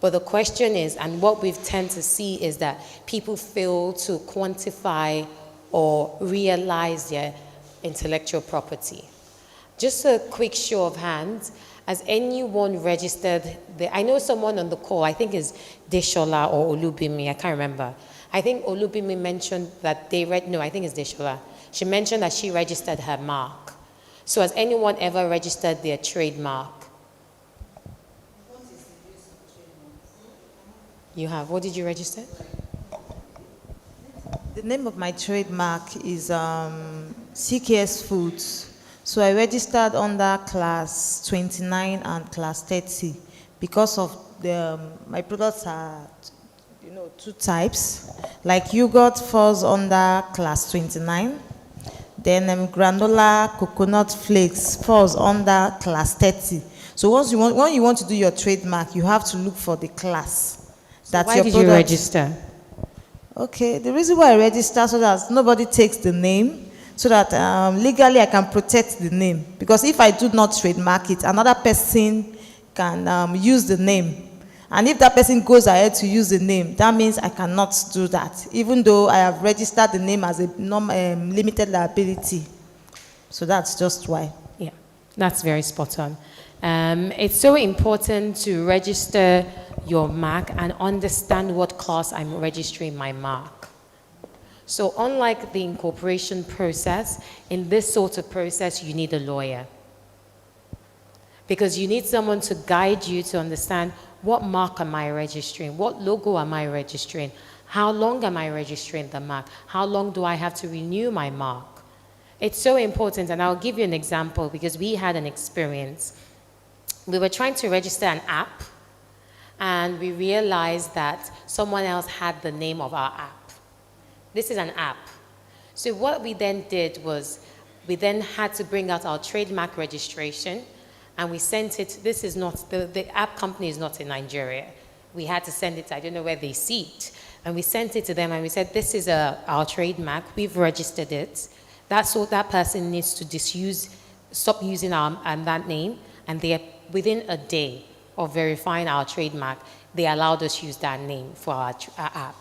But the question is, and what we've tend to see is that people fail to quantify or realize their intellectual property. Just a quick show of hands, has anyone registered? I know someone on the call, I think is Deshola or Olubimi, I can't remember. I think Olubimi mentioned that I think it's Deshola. She mentioned that she registered her mark. So has anyone ever registered their trademark? You have. What did you register? The name of my trademark is CKS Foods. So I registered under class 29 and class 30 because of my products are, two types. Like yogurt falls under class 29. Then granola coconut flakes falls under class 30. So when you want to do your trademark, you have to look for the class. That's Why your did you product. register? Okay, the reason why I register so that nobody takes the name, so that legally I can protect the name. Because if I do not trademark it, another person can use the name. And if that person goes ahead to use the name, that means I cannot do that, even though I have registered the name as a limited liability. So that's just why. Yeah, that's very spot on. It's so important to register your mark and understand what class I'm registering my mark. So unlike the incorporation process, in this sort of process, you need a lawyer. Because you need someone to guide you to understand what mark am I registering, what logo am I registering, how long am I registering the mark, how long do I have to renew my mark. It's so important, and I'll give you an example because we had an experience. We were trying to register an app, and we realized that someone else had the name of our app. This is an app. So what we then did was we then had to bring out our trademark registration, and we sent it. This is not, the app company is not in Nigeria. We had to send it, I don't know where they see it. And we sent it to them and we said, this is our trademark, we've registered it. That's what that person needs to stop using that name, and within a day of verifying our trademark, they allowed us use that name for our app.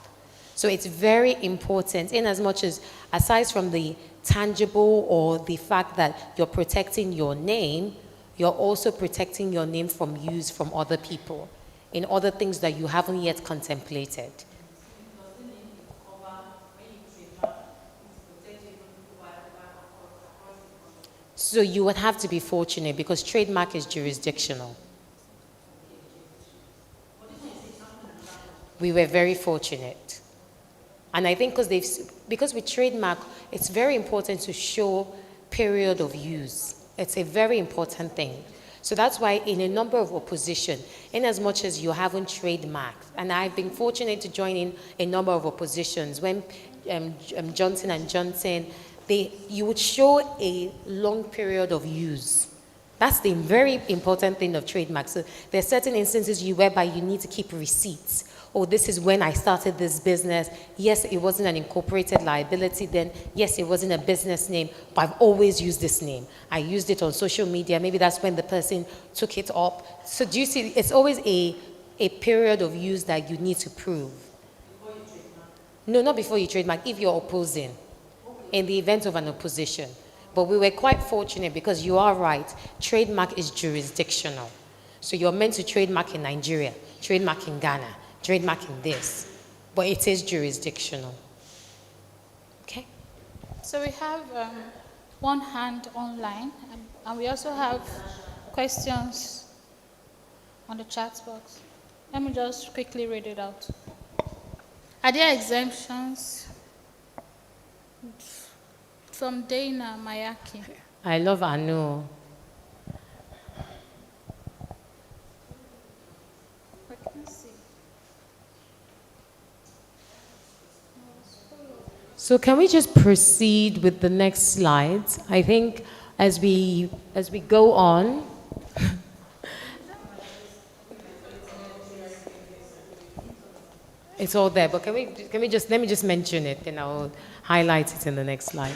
So it's very important, in as much as, aside from the tangible or the fact that you're protecting your name, you're also protecting your name from use from other people in other things that you haven't yet contemplated. So you would have to be fortunate because trademark is jurisdictional. We were very fortunate. And I think because with trademark, it's very important to show period of use. It's a very important thing. So that's why in a number of opposition, in as much as you haven't trademarked, and I've been fortunate to join in a number of oppositions, when Johnson & Johnson, you would show a long period of use. That's the very important thing of trademark. So there are certain instances whereby you need to keep receipts. Oh, this is when I started this business. Yes, it wasn't an incorporated liability then. Yes, it wasn't a business name, but I've always used this name. I used it on social media. Maybe that's when the person took it up. So do you see, it's always a period of use that you need to prove. Before you trademark? No, not before you trademark, if you're opposing, in the event of an opposition. But we were quite fortunate because you are right, trademark is jurisdictional. So you're meant to trademark in Nigeria, trademark in Ghana, trademark in this, but it is jurisdictional. Okay? So we have one hand online, and we also have questions on the chat box. Let me just quickly read it out. Are there exemptions? From Dana Mayaki. I love Anu. So can we just proceed with the next slides? I think as we go on, it's all there, but let me just mention it and I'll highlight it in the next slide.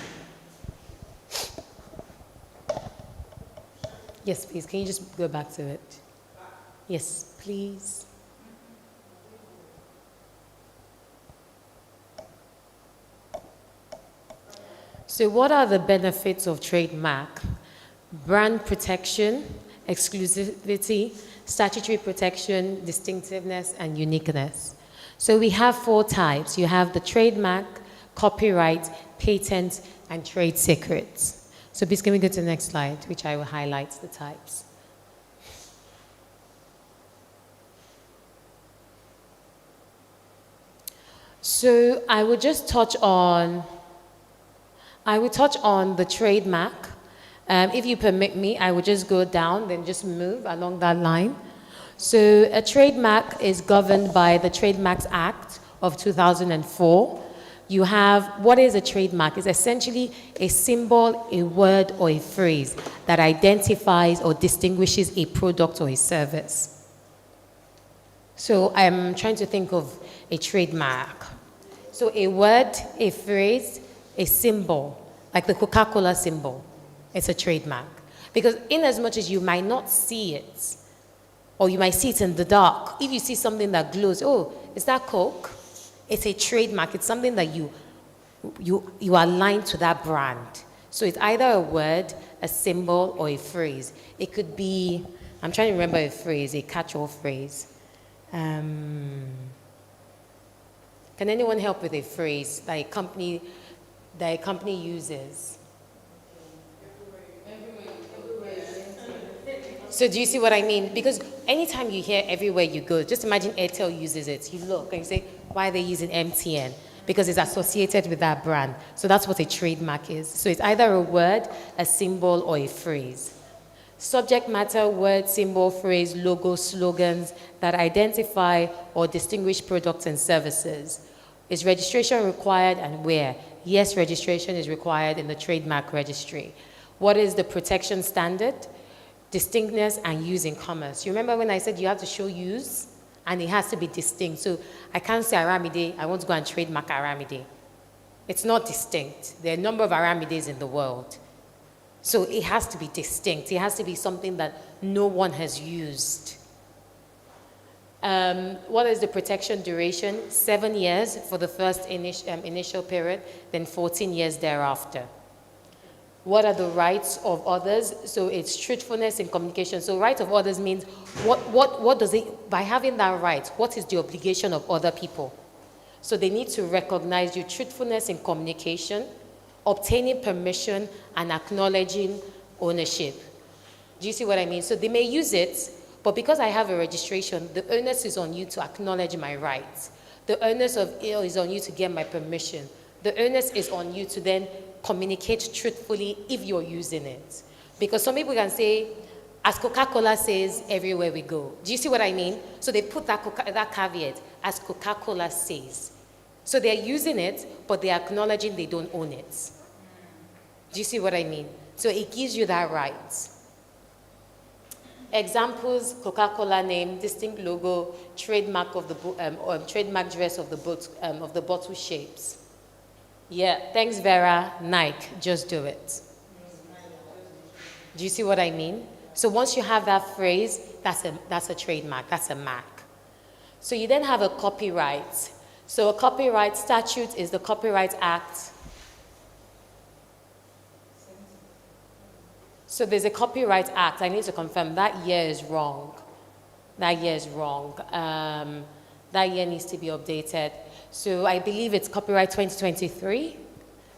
Yes, please, can you just go back to it? Yes, please. So what are the benefits of trademark? Brand protection, exclusivity, statutory protection, distinctiveness, and uniqueness. So we have 4 types. You have the trademark, copyright, patent, and trade secrets. So please can we go to the next slide, which I will highlight the types. So I would just touch on, the trademark. If you permit me, I would just go down, then just move along that line. So a trademark is governed by the Trademarks Act of 2004. You have, what is a trademark? It's essentially a symbol, a word, or a phrase that identifies or distinguishes a product or a service. So I'm trying to think of a trademark. So a word, a phrase, a symbol, like the Coca-Cola symbol, it's a trademark. Because in as much as you might not see it, or you might see it in the dark, if you see something that glows, oh, is that Coke? It's a trademark. It's something that you align to that brand. So it's either a word, a symbol, or a phrase. It could be, I'm trying to remember a phrase, a catch-all phrase. Can anyone help with a phrase that a company uses? So do you see what I mean? Because anytime you hear everywhere you go, just imagine Airtel uses it. You look and you say, why are they using MTN? Because it's associated with that brand. So that's what a trademark is. So it's either a word, a symbol, or a phrase. Subject matter, word, symbol, phrase, logo, slogans that identify or distinguish products and services. Is registration required and where? Yes, registration is required in the trademark registry. What is the protection standard? Distinctness and use in commerce. You remember when I said you have to show use and it has to be distinct. So I can't say Aramide, I want to go and trademark Aramide. It's not distinct. There are a number of Aramides in the world. So it has to be distinct. It has to be something that no one has used. What is the protection duration? 7 years for the first initial period, then 14 years thereafter. What are the rights of others? So it's truthfulness in communication. So right of others means what does it, by having that right, what is the obligation of other people? So they need to recognize your truthfulness in communication, obtaining permission, and acknowledging ownership. Do you see what I mean? So they may use it, but because I have a registration, the onus is on you to acknowledge my rights. The onus is on you to get my permission. The onus is on you to then communicate truthfully if you're using it. Because some people can say, as Coca-Cola says, everywhere we go. Do you see what I mean? So they put that caveat, as Coca-Cola says. So they're using it, but they're acknowledging they don't own it. Do you see what I mean? So it gives you that right. Examples: Coca-Cola name, distinct logo, trademark of the trademark dress of the bottle shapes. Yeah, thanks Vera, Nike, just do it. Do you see what I mean? So once you have that phrase, that's a trademark, that's a mark. So you then have a copyright. So a copyright statute is the Copyright Act. So there's a Copyright Act. I need to confirm that year is wrong. That year is wrong. That year needs to be updated. So I believe it's copyright 2023,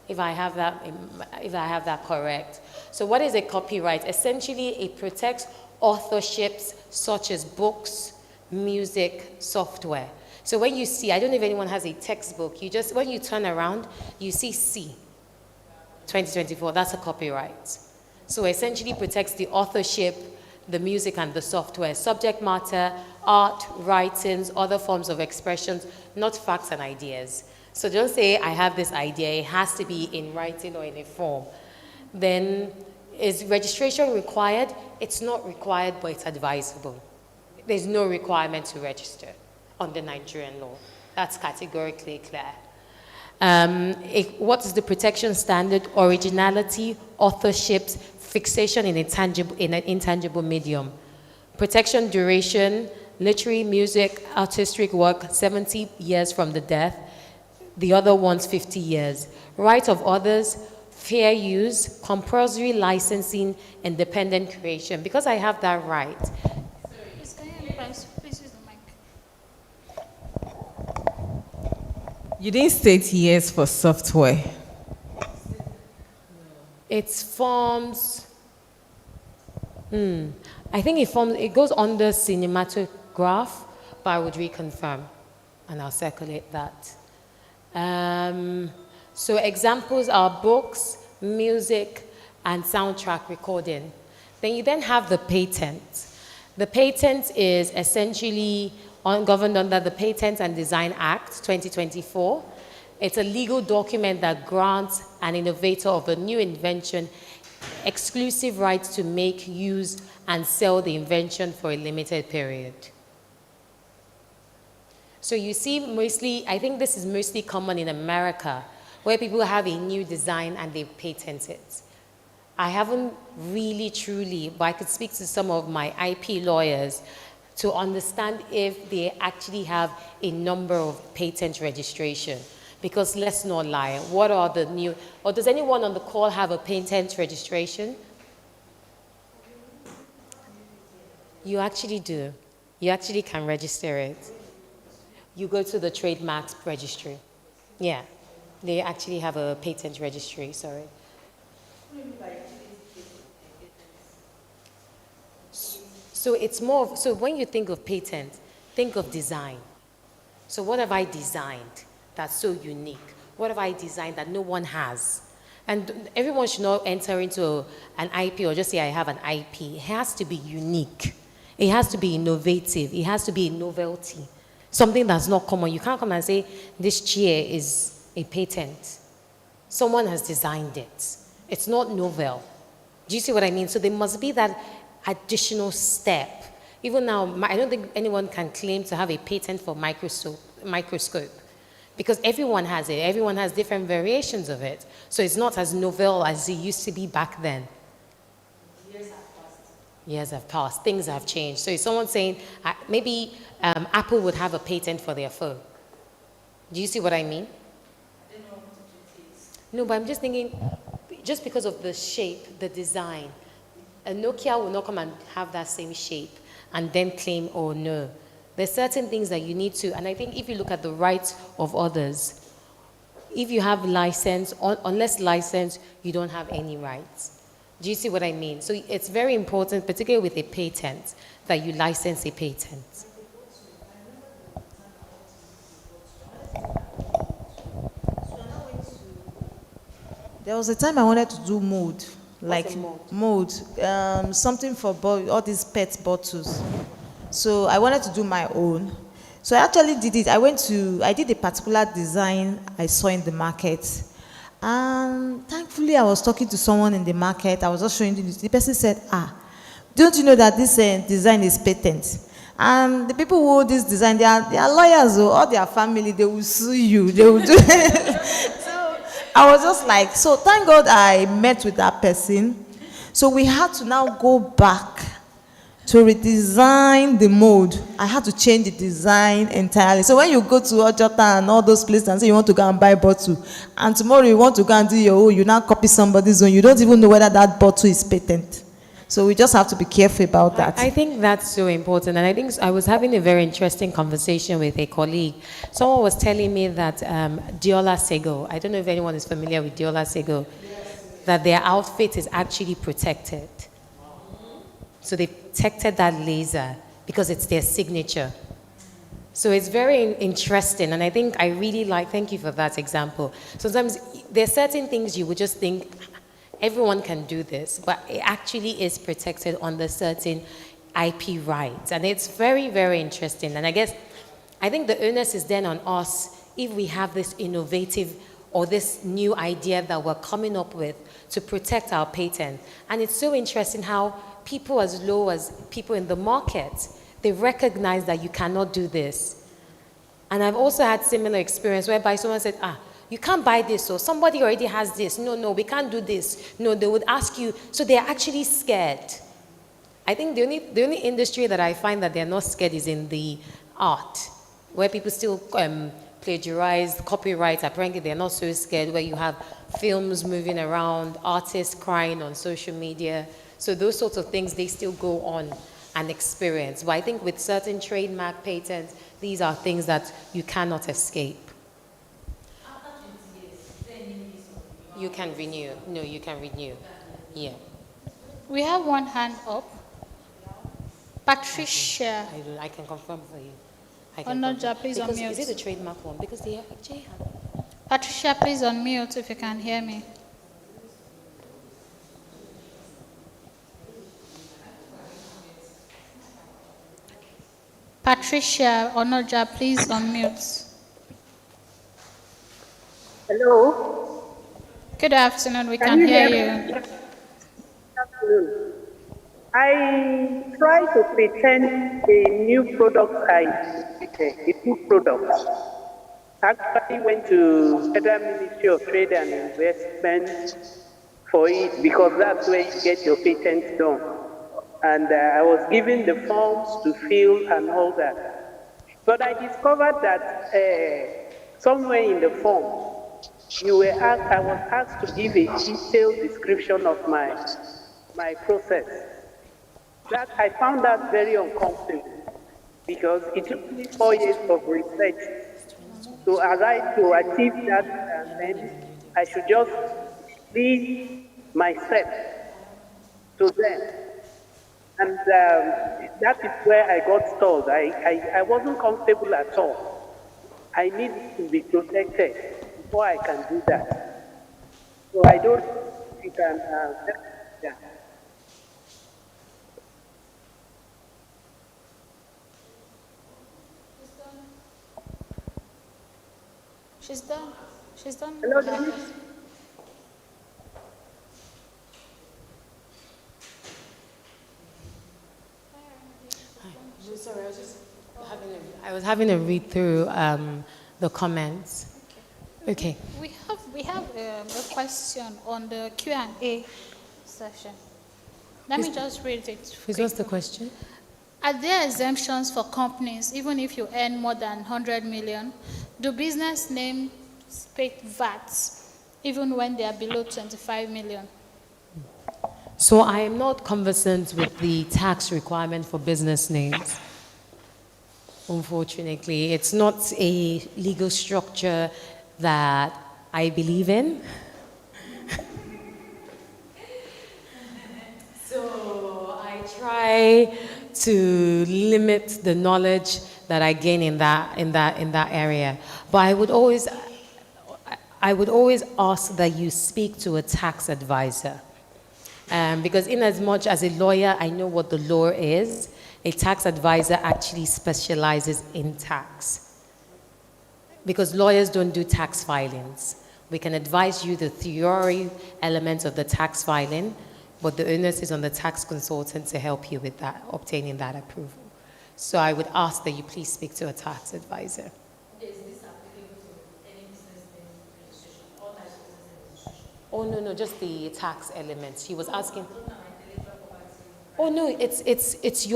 if I have that correct. So what is a copyright? Essentially, it protects authorships such as books, music, software. So when you see, I don't know if anyone has a textbook, when you turn around, you see C, 2024, that's a copyright. So essentially protects the authorship, the music and the software, subject matter, art, writings, other forms of expressions, not facts and ideas. So don't say, I have this idea, it has to be in writing or in a form. Then, is registration required? It's not required, but it's advisable. There's no requirement to register under Nigerian law. That's categorically clear. What is the protection standard? Originality, authorships, fixation in an intangible medium. Protection duration, literary, music, artistic work, 70 years from the death. The other one's 50 years. Right of others, fair use, compulsory licensing, independent creation. Because I have that right. Please, can you please use the mic? You didn't state years for software. It forms, I think it goes under cinematograph, but I would reconfirm and I'll circulate that. So examples are books, music, and soundtrack recording. Then you then have the patent. The patent is essentially governed under the Patent and Design Act 2024. It's a legal document that grants an innovator of a new invention exclusive rights to make, use, and sell the invention for a limited period. So you see mostly, I think this is mostly common in America, where people have a new design and they patent it. I haven't really truly, but I could speak to some of my IP lawyers to understand if they actually have a number of patent registration. Because let's not lie, what are the new, or does anyone on the call have a patent registration? You actually do. You actually can register it. You go to the trademarks registry. Yeah, they actually have a patent registry, sorry. So it's more of, so when you think of patent, think of design. So what have I designed that's so unique? What have I designed that no one has? And everyone should not enter into an IP or just say I have an IP. It has to be unique. It has to be innovative. It has to be a novelty. Something that's not common. You can't come and say this chair is a patent. Someone has designed it. It's not novel. Do you see what I mean? So there must be that additional step. Even now, I don't think anyone can claim to have a patent for microscope because everyone has it. Everyone has different variations of it. So it's not as novel as it used to be back then. Years have passed. Things have changed. So if someone's saying, maybe Apple would have a patent for their phone. Do you see what I mean? No, but I'm just thinking, just because of the shape, the design, a Nokia will not come and have that same shape and then claim, oh no. There's certain things that you need to, and I think if you look at the rights of others, if you have license, unless license, you don't have any rights. Do you see what I mean? So it's very important, particularly with a patent, that you license a patent. There was a time I wanted to do mold, like mold, something for all these pet bottles. So I wanted to do my own. So I actually did it. I did a particular design I saw in the market. And thankfully I was talking to someone in the market. I was just showing this. The person said, don't you know that this design is patent? And the people who hold this design, they are lawyers, or all their family, they will sue you. They will do So I was just like, so thank God I met with that person. So we had to now go back to redesign the mold. I had to change the design entirely. So when you go to Ojota and all those places and say you want to go and buy a bottle, and tomorrow you want to go and do your own, you now copy somebody's own, you don't even know whether that bottle is patent. So we just have to be careful about that. I think that's so important. And I think I was having a very interesting conversation with a colleague. Someone was telling me that Diola Sego, I don't know if anyone is familiar with Diola Sego, that their outfit is actually protected. So they protected that laser because it's their signature. So it's very interesting, and I think I really thank you for that example. Sometimes there are certain things you would just think, everyone can do this, but it actually is protected under certain IP rights. And it's very, very interesting. And I think the onus is then on us if we have this innovative or this new idea that we're coming up with to protect our patent. And it's so interesting how people as low as people in the market, they recognize that you cannot do this. And I've also had similar experience whereby someone said, you can't buy this, or somebody already has this. No, we can't do this. No, they would ask you. So they're actually scared. I think the only industry that I find that they're not scared is in the art, where people still plagiarize, copyright. Apparently they're not so scared, where you have films moving around, artists crying on social media. So those sorts of things, they still go on and experience. But I think with certain trademark patents, these are things that you cannot escape. You can renew. No, you can renew. Yeah. We have one hand up. Patricia. I can confirm for you. Onoja, please because unmute. is it a trademark one? Because they actually have. Patricia, please unmute if you can hear me. Patricia Onoja, please unmute. Hello. Good afternoon, we can hear you. Good afternoon. I try to patent a new product a food product. Actually went to Federal Ministry of Trade and Investment for it because that's where you get your patent done. And I was given the forms to fill and all that. But I discovered that somewhere in the form, I was asked to give a detailed description of my process. That I found that very uncomfortable because it took me 4 years of research to achieve that, and then I should just leave myself to them. And that is where I got stalled. I wasn't comfortable at all. I need to be protected before I can do that. So I don't think you can yeah. She's done. She's done. Hello, Sorry, I was having a read through the comments. Okay. We have a question on the Q&A session. Let me just read it. What's the question? Are there exemptions for companies even if you earn more than 100 million? Do business names pay VAT even when they are below 25 million? So I am not conversant with the tax requirement for business names. Unfortunately, it's not a legal structure that I believe in. So I try to limit the knowledge that I gain in that area. But I would always ask that you speak to a tax advisor. Because in as much as a lawyer, I know what the law is, a tax advisor actually specializes in tax. Because lawyers don't do tax filings. We can advise you the theory elements of the tax filing, but the onus is on the tax consultant to help you with that, obtaining that approval. So I would ask that you please speak to a tax advisor. Is this applicable to any business name registration, all types of business registration? Oh, no, just the tax elements. She was asking. Oh, no, it's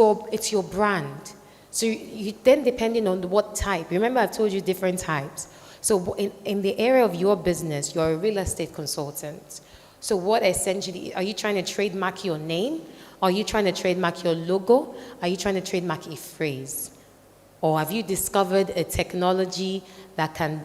your brand. So you then, depending on what type, remember I've told you different types. So in the area of your business, you're a real estate consultant. So what essentially, are you trying to trademark your name? Are you trying to trademark your logo? Are you trying to trademark a phrase? Or have you discovered a technology that can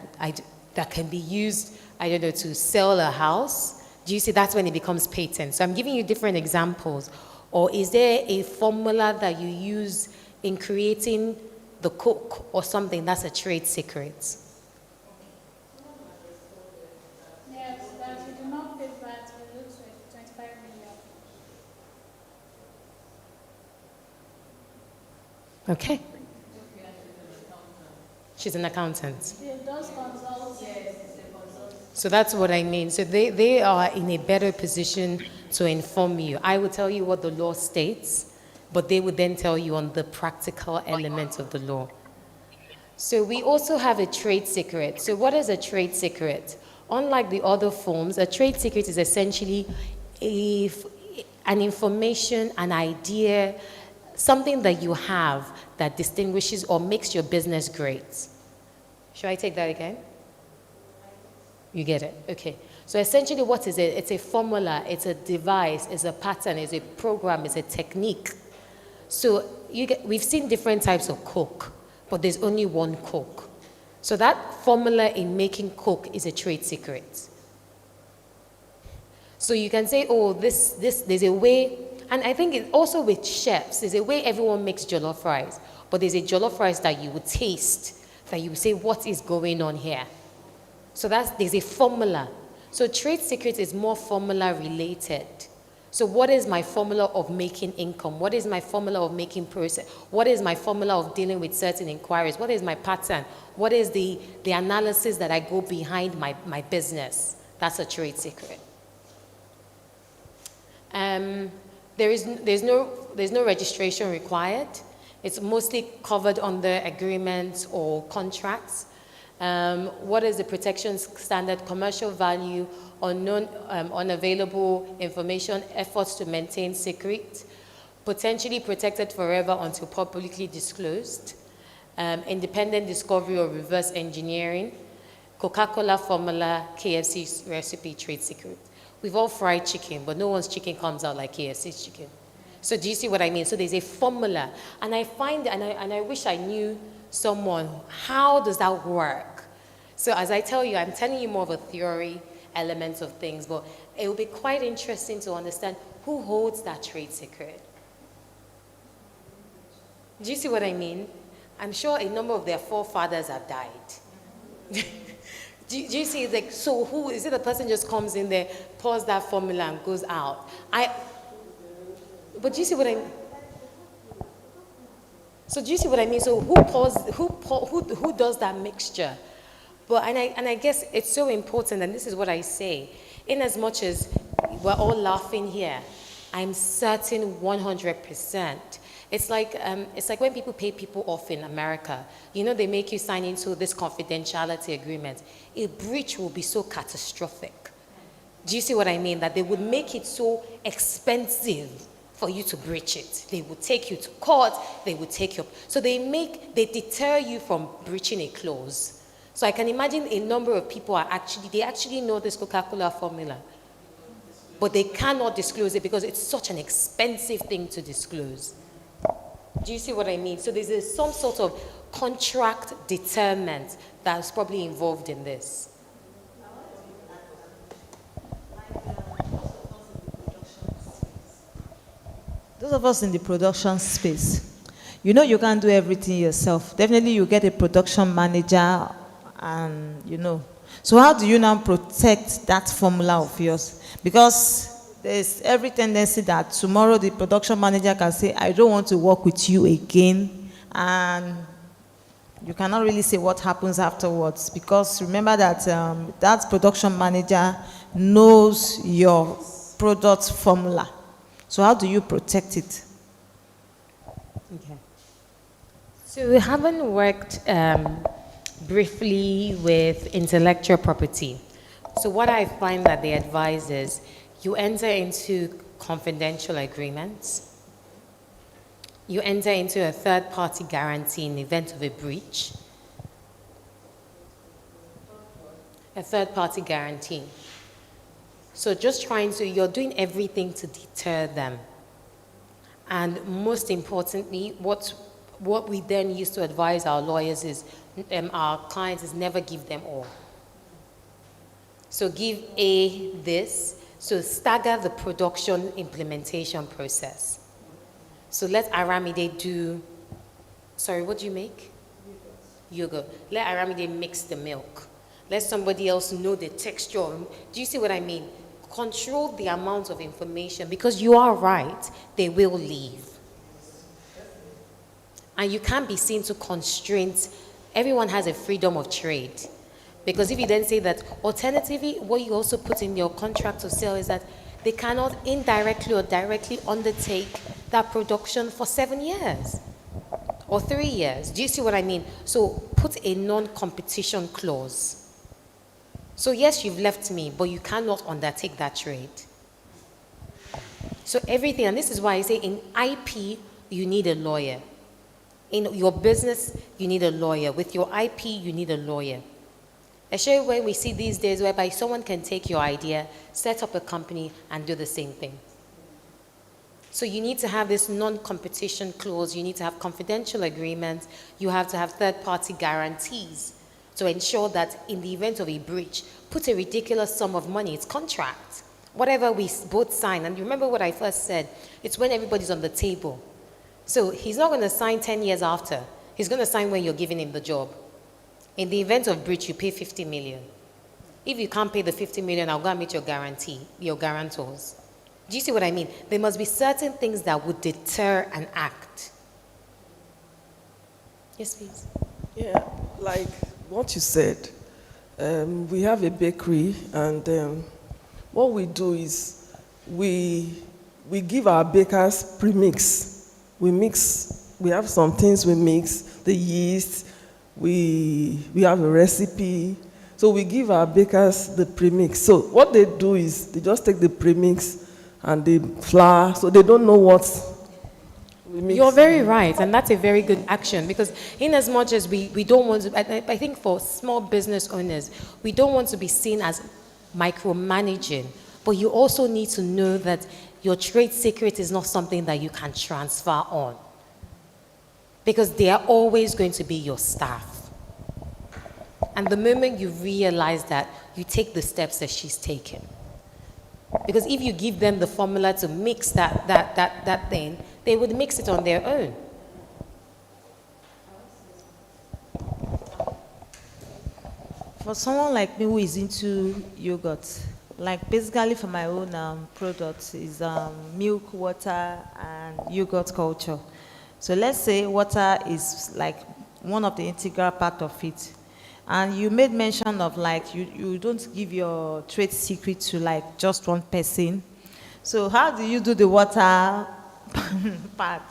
be used, I don't know, to sell a house? Do you see that's when it becomes patent? So I'm giving you different examples. Or is there a formula that you use in creating the Coke or something that's a trade secret? Yes, that you do not pay VAT below 25 million. Okay. She's an accountant. It does consult. Yes. So that's what I mean. So they are in a better position to inform you. I will tell you what the law states, but they would then tell you on the practical elements of the law. So we also have a trade secret. So what is a trade secret? Unlike the other forms, a trade secret is essentially an information, an idea, something that you have that distinguishes or makes your business great. Should I take that again? You get it? Okay. So essentially, what is it? It's a formula, it's a device, it's a pattern, it's a program, it's a technique. So we've seen different types of Coke, but there's only one Coke. So that formula in making Coke is a trade secret. So you can say, oh, there's a way, and I think it's also with chefs, there's a way everyone makes jollof rice, but there's a jollof rice that you would taste, that you would say, what is going on here? So there's a formula. So trade secret is more formula related. So what is my formula of making income? What is my formula of making process? What is my formula of dealing with certain inquiries? What is my pattern? What is the analysis that I go behind my business? That's a trade secret. There's no registration required. It's mostly covered under agreements or contracts. What is the protection standard? Commercial value, unknown, unavailable information, efforts to maintain secret, potentially protected forever until publicly disclosed, independent discovery or reverse engineering, Coca-Cola formula, KFC recipe, trade secret. We've all fried chicken, but no one's chicken comes out like KFC's chicken. So do you see what I mean? So there's a formula, and I find, and I wish I knew someone, how does that work? So as I tell you, I'm telling you more of a theory elements of things, but it will be quite interesting to understand who holds that trade secret. Do you see what I mean? I'm sure a number of their forefathers have died. Do you see? It's like, so who is it? The person just comes in there, pours that formula and goes out. But do you see what I mean? So do you see what I mean? So who does that mixture? But and I guess it's so important, and this is what I say. In as much as we're all laughing here, I'm certain 100%. It's like when people pay people off in America. You know, they make you sign into this confidentiality agreement. A breach will be so catastrophic. Do you see what I mean? That they would make it so expensive for you to breach it. They would take you to court. They would take you. So they deter you from breaching a clause. So I can imagine a number of people they actually know this Coca-Cola formula, but they cannot disclose it because it's such an expensive thing to disclose. Do you see what I mean? So there's some sort of contract deterrent that's probably involved in this. Those of us in the production space, you know you can't do everything yourself. Definitely you get a production manager and, you know. So how do you now protect that formula of yours? Because there's every tendency that tomorrow the production manager can say, I don't want to work with you again. And you cannot really say what happens afterwards. Because remember that that production manager knows your product formula. So how do you protect it? Okay. So we haven't worked briefly with intellectual property. So what I find that they advise is you enter into confidential agreements. You enter into a third-party guarantee in the event of a breach. A third-party guarantee. So just you're doing everything to deter them. And most importantly, what we then used to advise our lawyers is, our clients is never give them all. So give A this, so stagger the production implementation process. So let Aramide do, sorry, what do you make? Yogurt. Let Aramide mix the milk. Let somebody else know the texture. Do you see what I mean? Control the amount of information, because you are right, they will leave. And you can't be seen to constrain. Everyone has a freedom of trade. Because if you then say that, alternatively, what you also put in your contract of sale is that they cannot indirectly or directly undertake that production for 7 years or 3 years. Do you see what I mean? So put a non-competition clause. So yes, you've left me, but you cannot undertake that trade. So everything, and this is why I say in IP, you need a lawyer. In your business, you need a lawyer. With your IP, you need a lawyer. Especially when we see these days whereby someone can take your idea, set up a company, and do the same thing. So you need to have this non-competition clause. You need to have confidential agreements. You have to have third-party guarantees to ensure that in the event of a breach, put a ridiculous sum of money. It's contract. Whatever we both sign. And remember what I first said. It's when everybody's on the table. So he's not going to sign 10 years after. He's going to sign when you're giving him the job. In the event of breach, you pay 50 million. If you can't pay the 50 million, I'll go and meet your guarantors. Do you see what I mean? There must be certain things that would deter an act. Yes, please. Yeah, like what you said, we have a bakery, and what we do is we give our bakers pre-mix. We have some things we mix, the yeast, we have a recipe. So we give our bakers the premix. So what they do is they just take the premix and the flour, so they don't know what we mix. You're very right, and that's a very good action, because in as much as we don't want to, I think for small business owners, we don't want to be seen as micromanaging, but you also need to know that your trade secret is not something that you can transfer on, because they are always going to be your staff. And the moment you realize that, you take the steps that she's taken. Because if you give them the formula to mix that thing, they would mix it on their own. For someone like me who is into yogurt, like basically for my own products is milk, water, and yogurt culture. So let's say water is like one of the integral part of it. And you made mention of like you don't give your trade secret to like just one person. So how do you do the water part?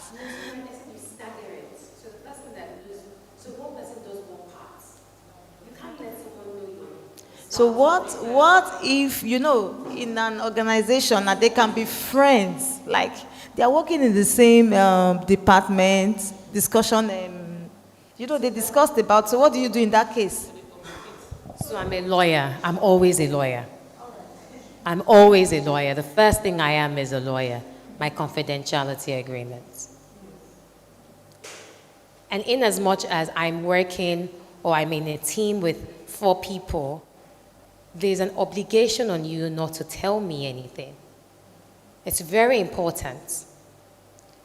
So what if, you know, in an organization that they can be friends, like they are working in the same department, discussion, you know, they discussed about, so what do you do in that case? So I'm a lawyer. I'm always a lawyer. I'm always a lawyer. The first thing I am is a lawyer. My confidentiality agreements. And in as much as I'm working or I'm in a team with 4 people, there's an obligation on you not to tell me anything. It's very important.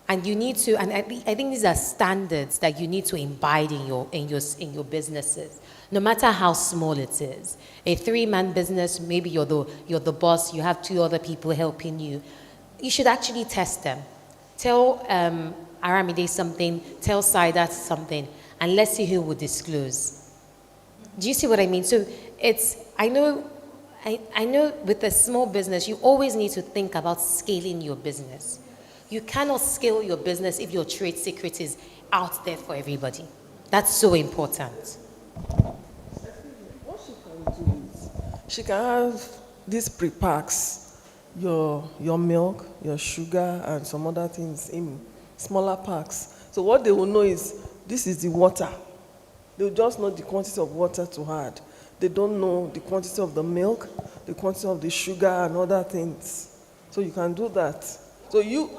And you need to, and I think these are standards that you need to imbibe in your businesses, no matter how small it is. A 3-man business, maybe you're the boss, you have 2 other people helping you. You should actually test them. Tell Aramide something, tell Saidat something, and let's see who will disclose. Do you see what I mean? So I know with a small business, you always need to think about scaling your business. You cannot scale your business if your trade secret is out there for everybody. That's so important. What she can do is, she can have these pre-packs, your milk, your sugar, and some other things in smaller packs. So what they will know is, this is the water. They'll just know the quantity of water to add. They don't know the quantity of the milk, the quantity of the sugar, and other things. So you can do that. So you...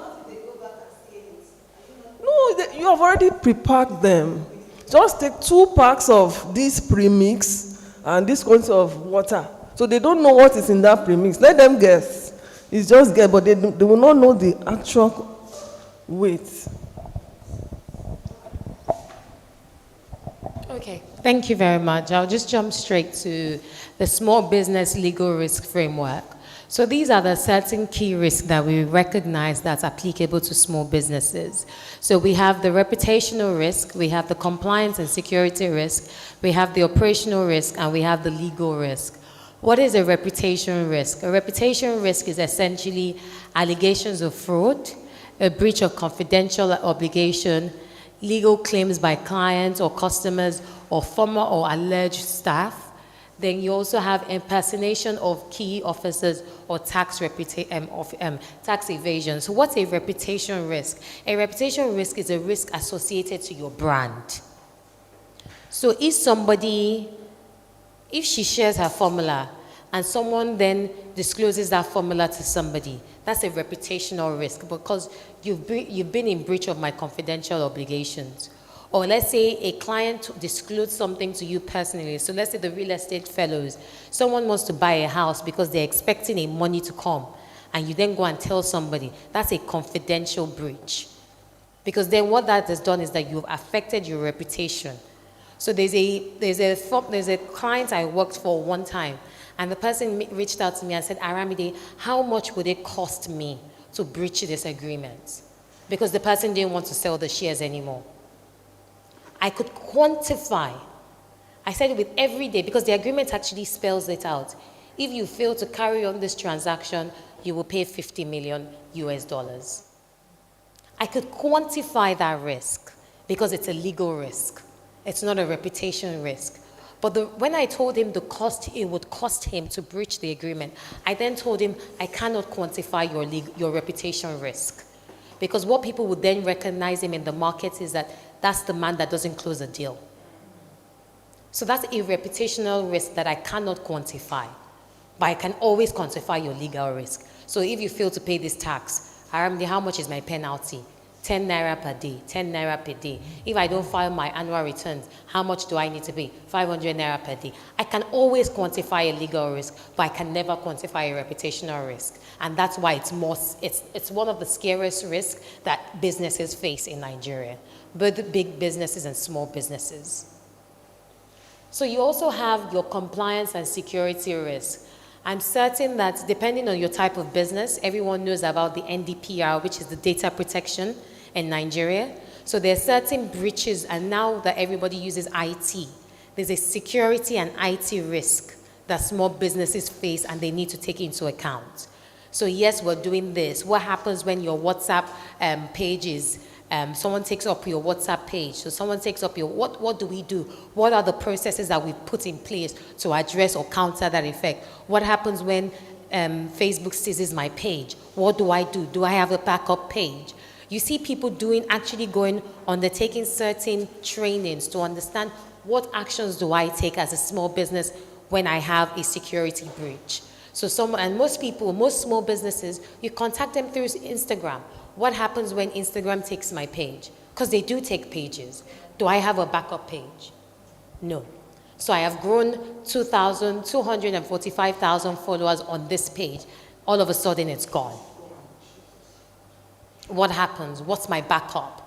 No, you have already pre-packed them. Just take 2 packs of this premix and this quantity of water. So they don't know what is in that premix. Let them guess. It's just guess, but they will not know the actual weight. Okay, thank you very much. I'll just jump straight to the small business legal risk framework. So these are the certain key risks that we recognize that's applicable to small businesses. So we have the reputational risk, we have the compliance and security risk, we have the operational risk, and we have the legal risk. What is a reputation risk? A reputation risk is essentially allegations of fraud, a breach of confidential obligation, legal claims by clients or customers or former or alleged staff. Then you also have impersonation of key officers or tax evasion. So what's a reputation risk? A reputation risk is a risk associated to your brand. So if she shares her formula and someone then discloses that formula to somebody, that's a reputational risk because you've been in breach of my confidential obligations. Or let's say a client discloses something to you personally. So let's say the real estate fellows, someone wants to buy a house because they're expecting a money to come, and you then go and tell somebody, that's a confidential breach. Because then what that has done is that you've affected your reputation. So there's a client I worked for one time, And the person reached out to me and said, Aramide, how much would it cost me to breach this agreement? Because the person didn't want to sell the shares anymore. I could quantify. I said with every day, because the agreement actually spells it out. If you fail to carry on this transaction, you will pay 50 million US dollars. I could quantify that risk because it's a legal risk. It's not a reputation risk. But when I told him the cost it would cost him to breach the agreement, I then told him, I cannot quantify your reputation risk. Because what people would then recognize him in the market is that that's the man that doesn't close a deal. So that's a reputational risk that I cannot quantify. But I can always quantify your legal risk. So if you fail to pay this tax, Aramide, how much is my penalty? 10 naira per day, 10 naira per day. If I don't file my annual returns, how much do I need to pay? 500 naira per day. I can always quantify a legal risk, but I can never quantify a reputational risk. And that's why it's one of the scariest risks that businesses face in Nigeria, both big businesses and small businesses. So you also have your compliance and security risk. I'm certain that depending on your type of business, everyone knows about the NDPR, which is the data protection in Nigeria. So there are certain breaches, and now that everybody uses IT, there's a security and IT risk that small businesses face and they need to take into account. So yes, we're doing this. What happens when your WhatsApp page is someone takes up your WhatsApp page, so someone takes up your, what do we do? What are the processes that we put in place to address or counter that effect? What happens when Facebook seizes my page? What do I do? Do I have a backup page? You see people undertaking certain trainings to understand what actions do I take as a small business when I have a security breach. So most small businesses, you contact them through Instagram. What happens when Instagram takes my page? Because they do take pages. Do I have a backup page? No. So I have grown 245,000 followers on this page. All of a sudden it's gone. What happens? What's my backup?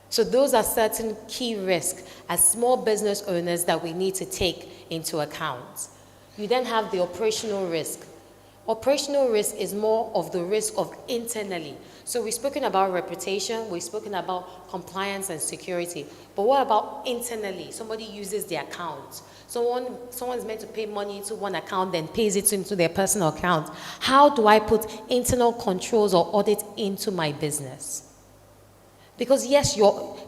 So those are certain key risks as small business owners that we need to take into account. You then have the operational risk. Operational risk is more of the risk of internally. So we've spoken about reputation, we've spoken about compliance and security, but what about internally? Somebody uses the account. Someone's meant to pay money into one account, then pays it into their personal account. How do I put internal controls or audit into my business? Because yes,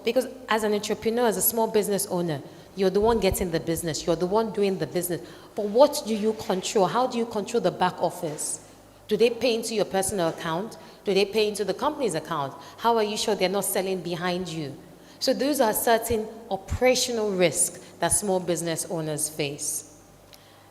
because as an entrepreneur, as a small business owner, you're the one getting the business, you're the one doing the business. But what do you control? How do you control the back office? Do they pay into your personal account? Do they pay into the company's account? How are you sure they're not selling behind you? So those are certain operational risks that small business owners face.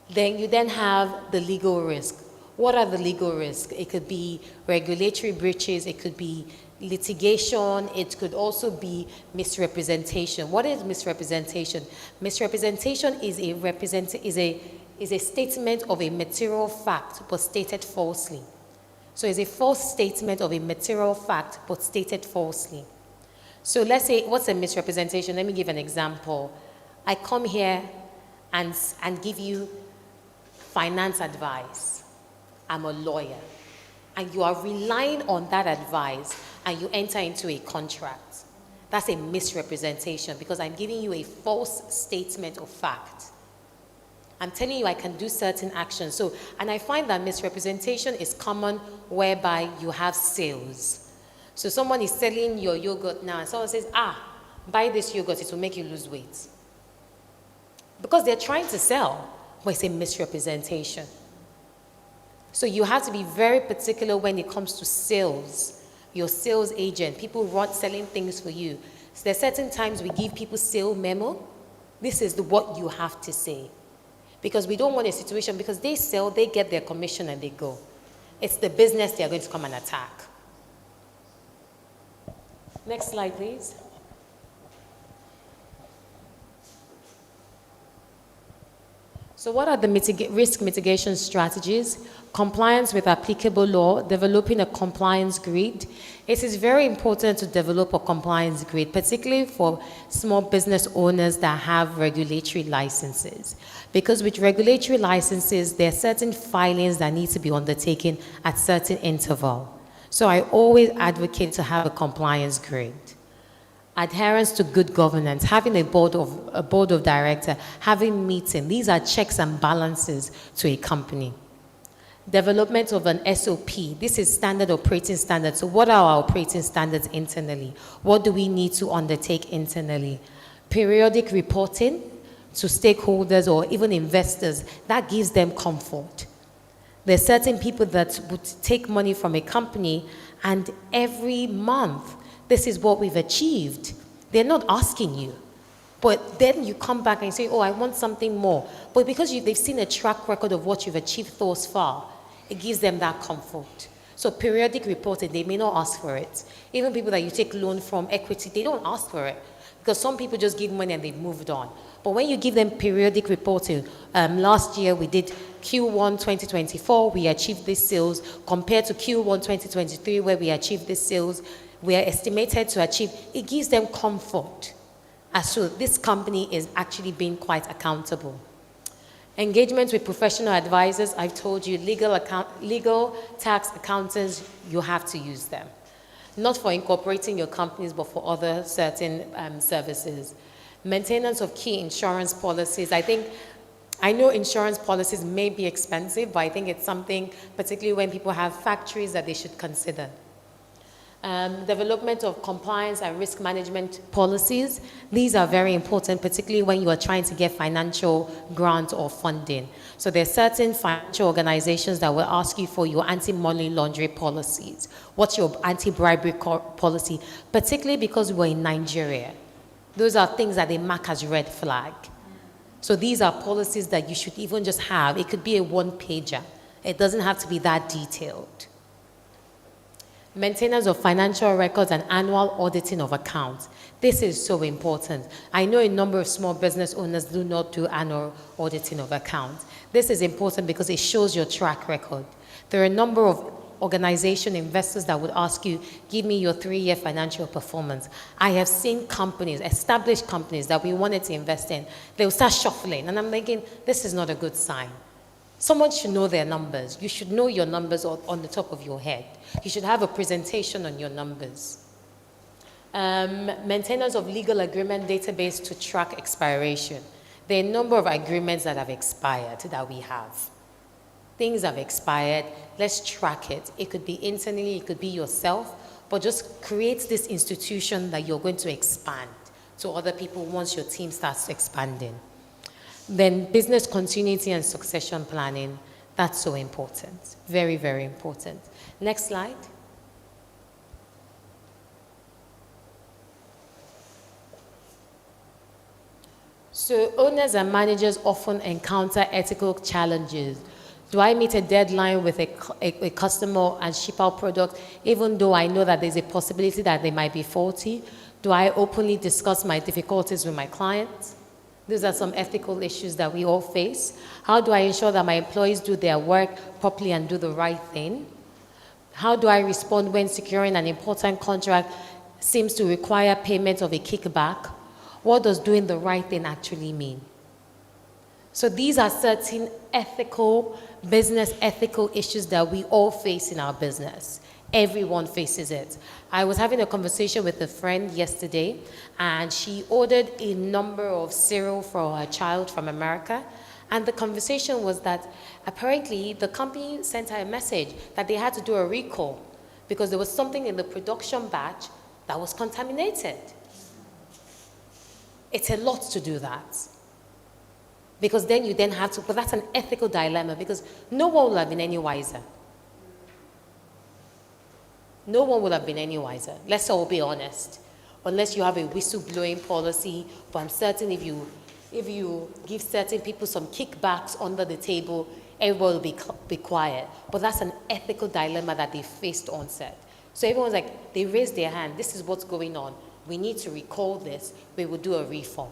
Then you have the legal risk. What are the legal risks? It could be regulatory breaches, it could be litigation, it could also be misrepresentation. What is misrepresentation? Misrepresentation is a statement of a material fact but stated falsely. So it's a false statement of a material fact but stated falsely. So let's say, what's a misrepresentation? Let me give an example. I come here and give you finance advice. I'm a lawyer. And you are relying on that advice and you enter into a contract. That's a misrepresentation because I'm giving you a false statement of fact. I'm telling you I can do certain actions. So, and I find that misrepresentation is common whereby you have sales. So someone is selling your yogurt now and someone says, buy this yogurt, it will make you lose weight. Because they're trying to sell, but it's a misrepresentation. So you have to be very particular when it comes to sales. Your sales agent, people selling things for you. So there are certain times we give people sale memo. This is what you have to say. Because we don't want a situation, because they sell, they get their commission and they go. It's the business they are going to come and attack. Next slide, please. So what are the risk mitigation strategies? Compliance with applicable law, developing a compliance grid. It is very important to develop a compliance grid, particularly for small business owners that have regulatory licenses. Because with regulatory licenses, there are certain filings that need to be undertaken at certain interval. So I always advocate to have a compliance grid. Adherence to good governance, having a board of directors, having meetings. These are checks and balances to a company. Development of an SOP. This is standard operating standards. So what are our operating standards internally? What do we need to undertake internally? Periodic reporting to stakeholders or even investors. That gives them comfort. There are certain people that would take money from a company and every month, this is what we've achieved. They're not asking you. But then you come back and you say, oh, I want something more. But because they've seen a track record of what you've achieved thus far, it gives them that comfort. So periodic reporting, they may not ask for it. Even people that you take loan from, equity, they don't ask for it. Because some people just give money and they've moved on. But when you give them periodic reporting, last year we did Q1 2024, we achieved these sales, compared to Q1 2023 where we achieved these sales, we are estimated to achieve, it gives them comfort. As so this company is actually being quite accountable. Engagement with professional advisors, I've told you, legal tax accountants, you have to use them. Not for incorporating your companies, but for other certain services. Maintenance of key insurance policies. I know insurance policies may be expensive, but I think it's something, particularly when people have factories, that they should consider. Development of compliance and risk management policies. These are very important, particularly when you are trying to get financial grant or funding. So there are certain financial organizations that will ask you for your anti-money laundering policies. What's your anti-bribery policy? Particularly because we're in Nigeria. Those are things that they mark as red flag. So these are policies that you should even just have. It could be a one-pager. It doesn't have to be that detailed. Maintenance of financial records and annual auditing of accounts. This is so important. I know a number of small business owners do not do annual auditing of accounts. This is important because it shows your track record. There are a number of organization investors that would ask you, give me your 3-year financial performance. I have seen companies, established companies that we wanted to invest in, they will start shuffling. And I'm thinking, this is not a good sign. Someone should know their numbers. You should know your numbers on the top of your head. You should have a presentation on your numbers. Maintenance of legal agreement database to track expiration. There are a number of agreements that have expired that we have. Things have expired, let's track it. It could be internally, it could be yourself, but just create this institution that you're going to expand to other people once your team starts expanding. Then business continuity and succession planning, that's so important. Very, very important. Next slide. So owners and managers often encounter ethical challenges. Do I meet a deadline with a customer and ship out product, even though I know that there's a possibility that they might be faulty? Do I openly discuss my difficulties with my clients? These are some ethical issues that we all face. How do I ensure that my employees do their work properly and do the right thing? How do I respond when securing an important contract seems to require payment of a kickback? What does doing the right thing actually mean? So these are certain business ethical issues that we all face in our business. Everyone faces it. I was having a conversation with a friend yesterday, and she ordered a number of cereal for her child from America. And the conversation was that apparently the company sent her a message that they had to do a recall because there was something in the production batch that was contaminated. It's a lot to do that. Because then you then have to, but that's an ethical dilemma because no one will have been any wiser. No one would have been any wiser. Let's all be honest. Unless you have a whistleblowing policy, but I'm certain if you give certain people some kickbacks under the table, everyone will be quiet. But that's an ethical dilemma that they faced on set. So everyone's like, they raised their hand, this is what's going on. We need to recall this, we will do a refund.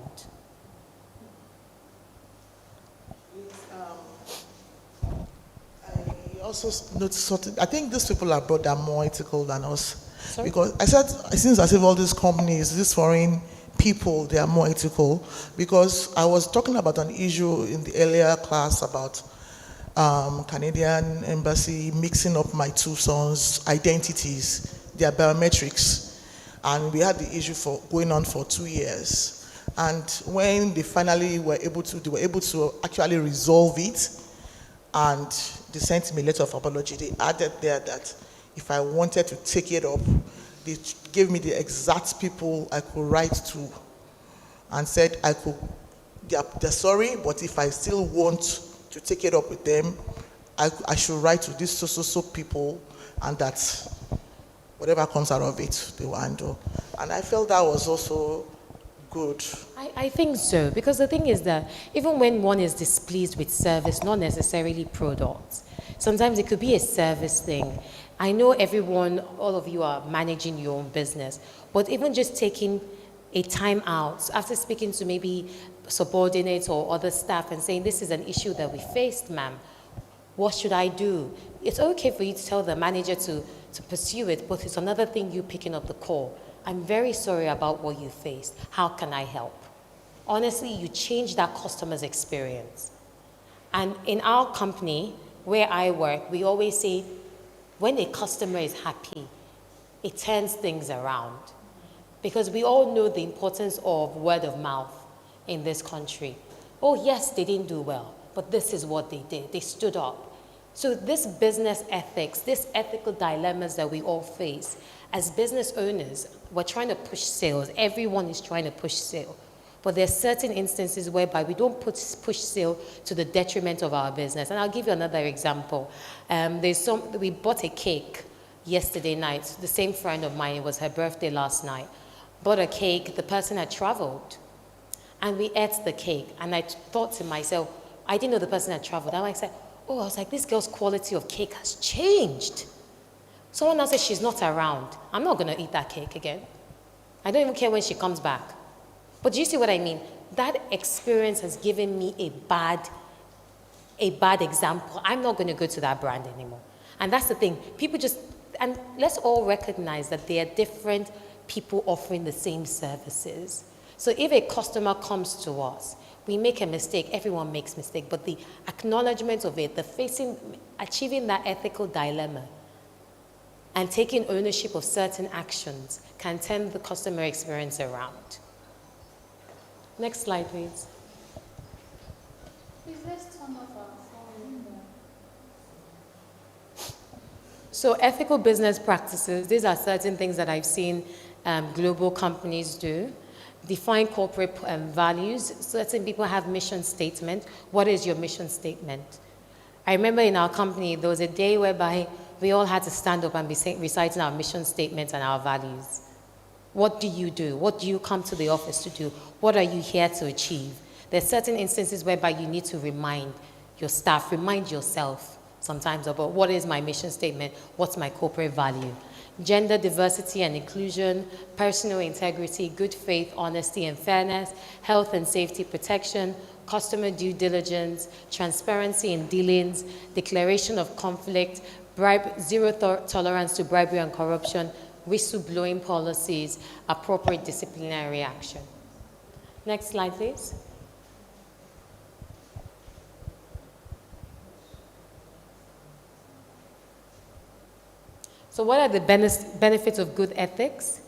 also noticed something. I think these people abroad are more ethical than us. Sorry? Because I said, it seems as if all these companies, these foreign people, they are more ethical. Because I was talking about an issue in the earlier class about Canadian embassy mixing up my two sons' identities, their biometrics. And we had the issue for going on for 2 years. And when they finally were able to actually resolve it, and they sent me a letter of apology. They added there that if I wanted to take it up, they gave me the exact people I could write to, and said they're sorry, but if I still want to take it up with them, I should write to these so people, and that whatever comes out of it, they will handle. And I felt that was also good. I think so, because the thing is that even when one is displeased with service, not necessarily products, sometimes it could be a service thing. I know everyone, all of you are managing your own business, but even just taking a time out after speaking to maybe subordinates or other staff and saying, this is an issue that we faced, ma'am, what should I do? It's okay for you to tell the manager to pursue it, but it's another thing you picking up the call. I'm very sorry about what you faced. How can I help? Honestly, you change that customer's experience. And in our company, where I work, we always say, when a customer is happy, it turns things around. Because we all know the importance of word of mouth in this country. Oh, yes, they didn't do well, but this is what they did. They stood up. So this business ethics, this ethical dilemmas that we all face, as business owners, we're trying to push sales. Everyone is trying to push sales. But there's certain instances whereby we don't push sale to the detriment of our business. And I'll give you another example. We bought a cake yesterday night. The same friend of mine, it was her birthday last night. Bought a cake, the person had traveled. And we ate the cake. And I thought to myself, I didn't know the person had traveled. I was like, this girl's quality of cake has changed. Someone else said she's not around. I'm not going to eat that cake again. I don't even care when she comes back. But do you see what I mean? That experience has given me a bad example. I'm not going to go to that brand anymore. And that's the thing. And let's all recognize that there are different people offering the same services. So if a customer comes to us, we make a mistake, everyone makes mistake, but the acknowledgement of it, achieving that ethical dilemma, and taking ownership of certain actions can turn the customer experience around. Next slide, please. Please, let's turn off our phone. So ethical business practices, these are certain things that I've seen global companies do. Define corporate values. Certain people have mission statement. What is your mission statement? I remember in our company, there was a day whereby we all had to stand up and be reciting our mission statements and our values. What do you do? What do you come to the office to do? What are you here to achieve? There's certain instances whereby you need to remind your staff, remind yourself sometimes about what is my mission statement, what's my corporate value. Gender diversity and inclusion, personal integrity, good faith, honesty and fairness, health and safety protection, customer due diligence, transparency in dealings, declaration of conflict, zero tolerance to bribery and corruption, whistleblowing policies, appropriate disciplinary action. Next slide, please. So what are the benefits of good ethics?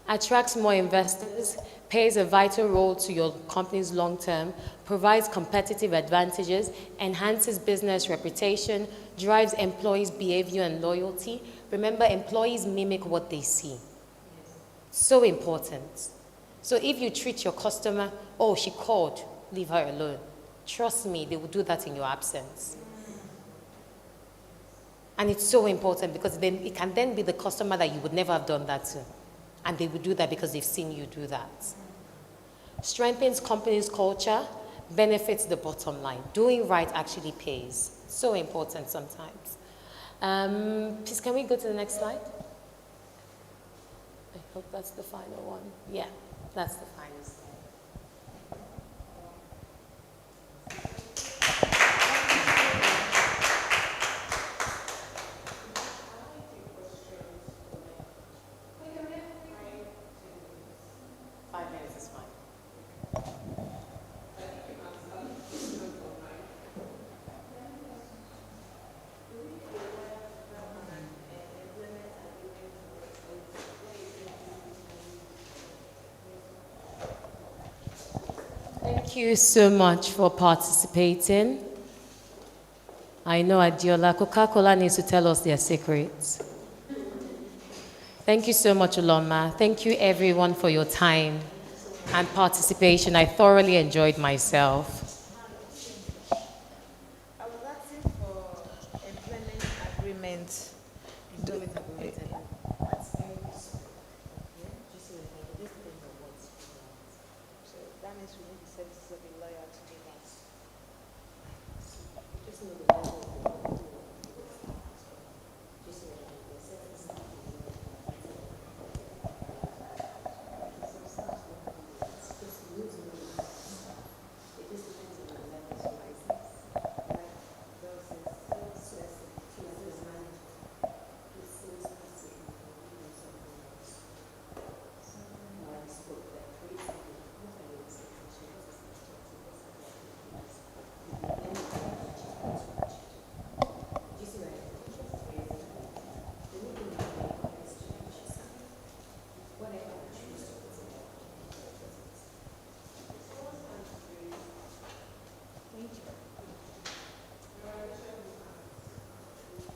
Attracts more investors, plays a vital role to your company's long term, provides competitive advantages, enhances business reputation, drives employees' behavior and loyalty. Remember, employees mimic what they see. So important. So if you treat your customer, oh, she called, leave her alone. Trust me, they will do that in your absence. And it's so important because then it can then be the customer that you would never have done that to. And they would do that because they've seen you do that. Strengthens company's culture, benefits the bottom line. Doing right actually pays. So important sometimes. Please, can we go to the next slide? I hope that's the final one. Yeah, that's the final slide. Thank you so much for participating. I know Adiola, Coca-Cola needs to tell us their secrets. Thank you so much, Uloma. Thank you everyone for your time and participation. I thoroughly enjoyed myself. I was asking for employment agreement. So that means we need the services of a lawyer to give us.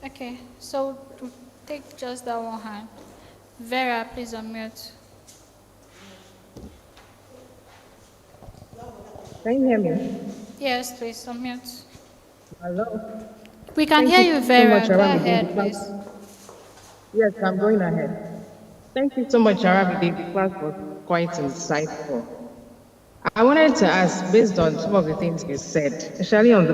Okay, so to take just that one hand. Vera, please unmute. Can you hear me? Yes, please unmute. Hello? We can Thank hear you you, so Vera. much, Go Aramide. ahead, please. Yes, I'm going ahead. Thank you so much, Aramide. The class was quite insightful. I wanted to ask, based on some of the things you said, especially on the